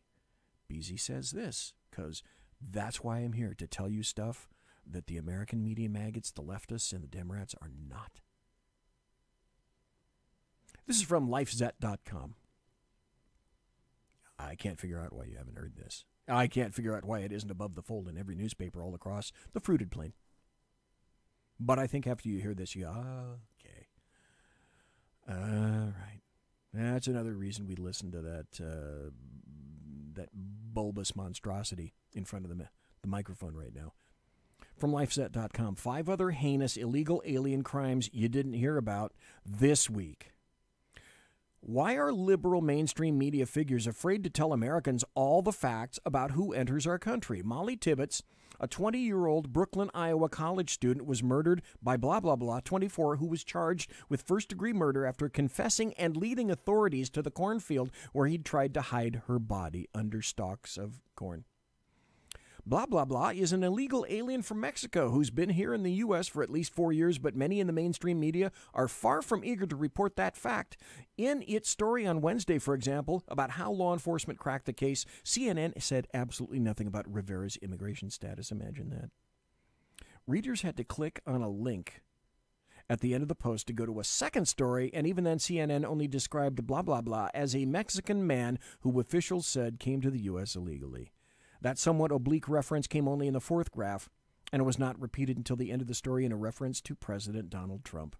[SPEAKER 2] BZ says this, because that's why I'm here, to tell you stuff that the American media maggots, the leftists, and the Democrats are not. This is from lifezet.com. I can't figure out why you haven't heard this. I can't figure out why it isn't above the fold in every newspaper all across the fruited plain. But I think after you hear this, you go, okay. All right. That's another reason we listen to that bulbous monstrosity in front of the microphone right now. From lifezet.com, 5 other heinous illegal alien crimes you didn't hear about this week. Why are liberal mainstream media figures afraid to tell Americans all the facts about who enters our country? Molly Tibbetts, a 20-year-old Brooklyn, Iowa college student, was murdered by blah, blah, blah, 24, who was charged with first-degree murder after confessing and leading authorities to the cornfield where he'd tried to hide her body under stalks of corn. Blah, blah, blah is an illegal alien from Mexico who's been here in the U.S. for at least 4 years, but many in the mainstream media are far from eager to report that fact. In its story on Wednesday, for example, about how law enforcement cracked the case, CNN said absolutely nothing about Rivera's immigration status. Imagine that. Readers had to click on a link at the end of the post to go to a second story, and even then CNN only described blah, blah, blah as a Mexican man who officials said came to the U.S. illegally. That somewhat oblique reference came only in the 4th graph, and it was not repeated until the end of the story in a reference to President Donald Trump.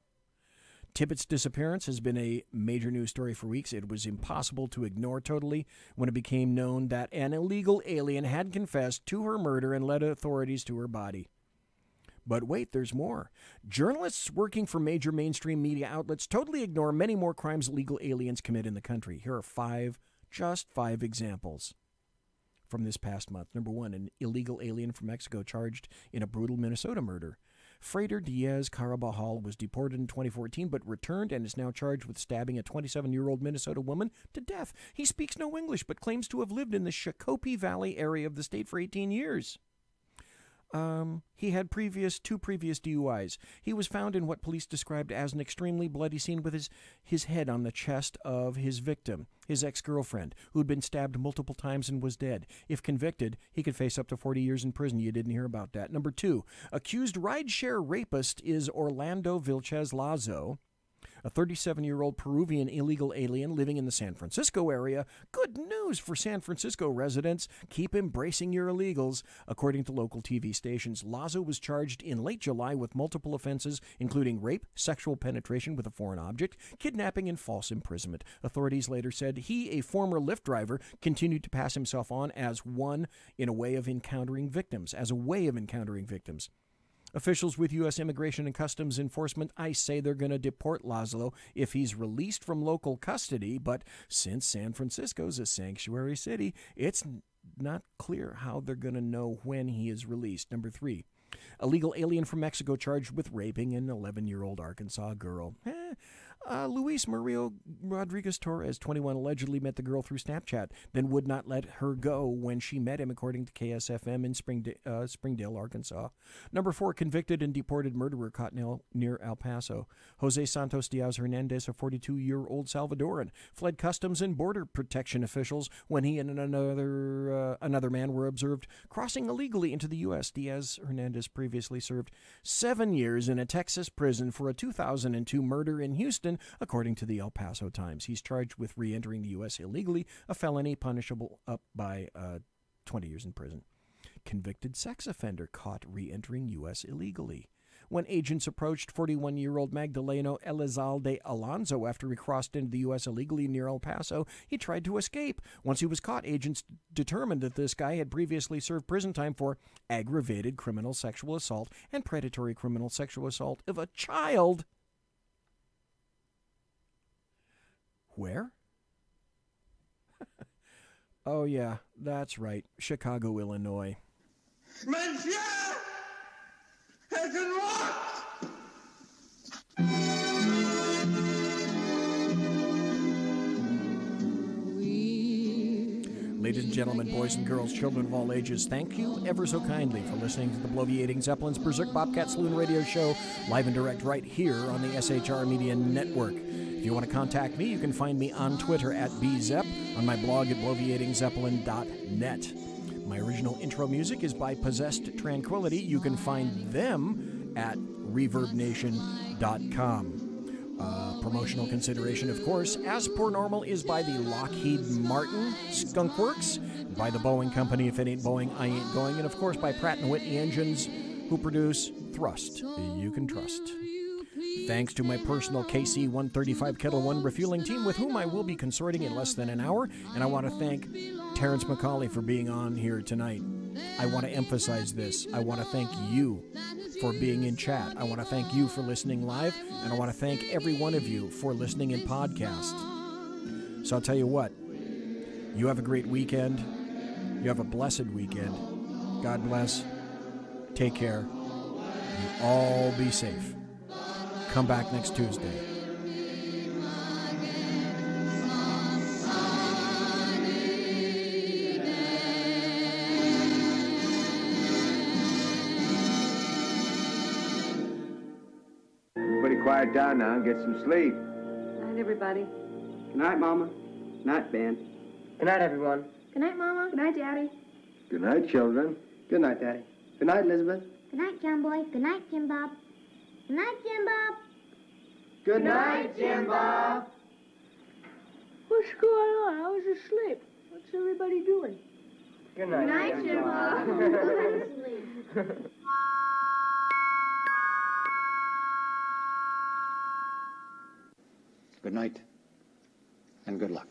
[SPEAKER 2] Tibbetts' disappearance has been a major news story for weeks. It was impossible to ignore totally when it became known that an illegal alien had confessed to her murder and led authorities to her body. But wait, there's more. Journalists working for major mainstream media outlets totally ignore many more crimes illegal aliens commit in the country. Here are just five examples from this past month. Number 1, an illegal alien from Mexico charged in a brutal Minnesota murder. Freider Diaz Carabajal was deported in 2014 but returned and is now charged with stabbing a 27-year-old Minnesota woman to death. He speaks no English but claims to have lived in the Shakopee Valley area of the state for 18 years. He had two previous DUIs. He was found in what police described as an extremely bloody scene with his head on the chest of his victim, his ex-girlfriend, who'd been stabbed multiple times and was dead. If convicted, he could face up to 40 years in prison. You didn't hear about that. Number 2, accused rideshare rapist is Orlando Vilches Lazo, a 37-year-old Peruvian illegal alien living in the San Francisco area. Good news for San Francisco residents. Keep embracing your illegals. According to local TV stations, Lazo was charged in late July with multiple offenses, including rape, sexual penetration with a foreign object, kidnapping, and false imprisonment. Authorities later said he, a former Lyft driver, continued to pass himself on as a way of encountering victims. Officials with U.S. Immigration and Customs Enforcement, ICE, say they're going to deport Lazo if he's released from local custody, but since San Francisco's a sanctuary city, it's not clear how they're going to know when he is released. Number 3, illegal alien from Mexico charged with raping an 11-year-old Arkansas girl. Luis Mario Rodriguez Torres, 21, allegedly met the girl through Snapchat, then would not let her go when she met him, according to KSFM in Springdale, Arkansas. Number 4, convicted and deported murderer caught near El Paso. Jose Santos Diaz Hernandez, a 42-year-old Salvadoran, fled Customs and Border Protection officials when he and another man were observed crossing illegally into the U.S. Diaz Hernandez previously served 7 years in a Texas prison for a 2002 murder in Houston, according to the El Paso Times. He's charged with re-entering the U.S. illegally, a felony punishable up by 20 years in prison. Convicted sex offender caught re-entering U.S. illegally. When agents approached 41-year-old Magdaleno Elizalde Alonso after he crossed into the U.S. illegally near El Paso, he tried to escape. Once he was caught, agents determined that this guy had previously served prison time for aggravated criminal sexual assault and predatory criminal sexual assault of a child. Where? Oh, yeah, that's right. Chicago, Illinois.
[SPEAKER 8] Monsieur has been locked!
[SPEAKER 2] Ladies and gentlemen, boys and girls, children of all ages, thank you ever so kindly for listening to the Bloviating Zeppelin's Berserk Bobcat Saloon radio show, live and direct right here on the SHR Media Network. If you want to contact me, you can find me on Twitter at bzep, on my blog at bloviatingzeppelin.net. My original intro music is by Possessed Tranquility. You can find them at reverbnation.com. Promotional consideration, of course, as per normal, is by the Lockheed Martin Skunk Works, by the Boeing Company, if it ain't Boeing, I ain't going, and of course by Pratt & Whitney Engines, who produce Thrust, you can trust. Thanks to my personal KC-135 Kettle One refueling team, with whom I will be consorting in less than an hour, and I want to thank Terrence McCAULEY for being on here tonight. I want to emphasize this. I want to thank you for being in chat. I want to thank you for listening live, and I want to thank every one of you for listening in podcast. So I'll tell you what, you have a great weekend. You have a blessed weekend. God bless. Take care. You all be safe. Come back next Tuesday.
[SPEAKER 8] Quiet down now and get some sleep.
[SPEAKER 9] Good night, everybody.
[SPEAKER 8] Good night, Mama. Good night, Ben. Good night, everyone.
[SPEAKER 9] Good night, Mama. Good night, Daddy.
[SPEAKER 8] Good night, children. Good night, Daddy. Good night, Elizabeth.
[SPEAKER 10] Good night, John Boy. Good night, Jim Bob. Good night, Jim Bob.
[SPEAKER 8] Good night, Jim Bob.
[SPEAKER 9] What's going on? I was asleep. What's everybody doing?
[SPEAKER 8] Good night,
[SPEAKER 9] Jim Bob.
[SPEAKER 10] Go to sleep.
[SPEAKER 8] Good night, and good luck.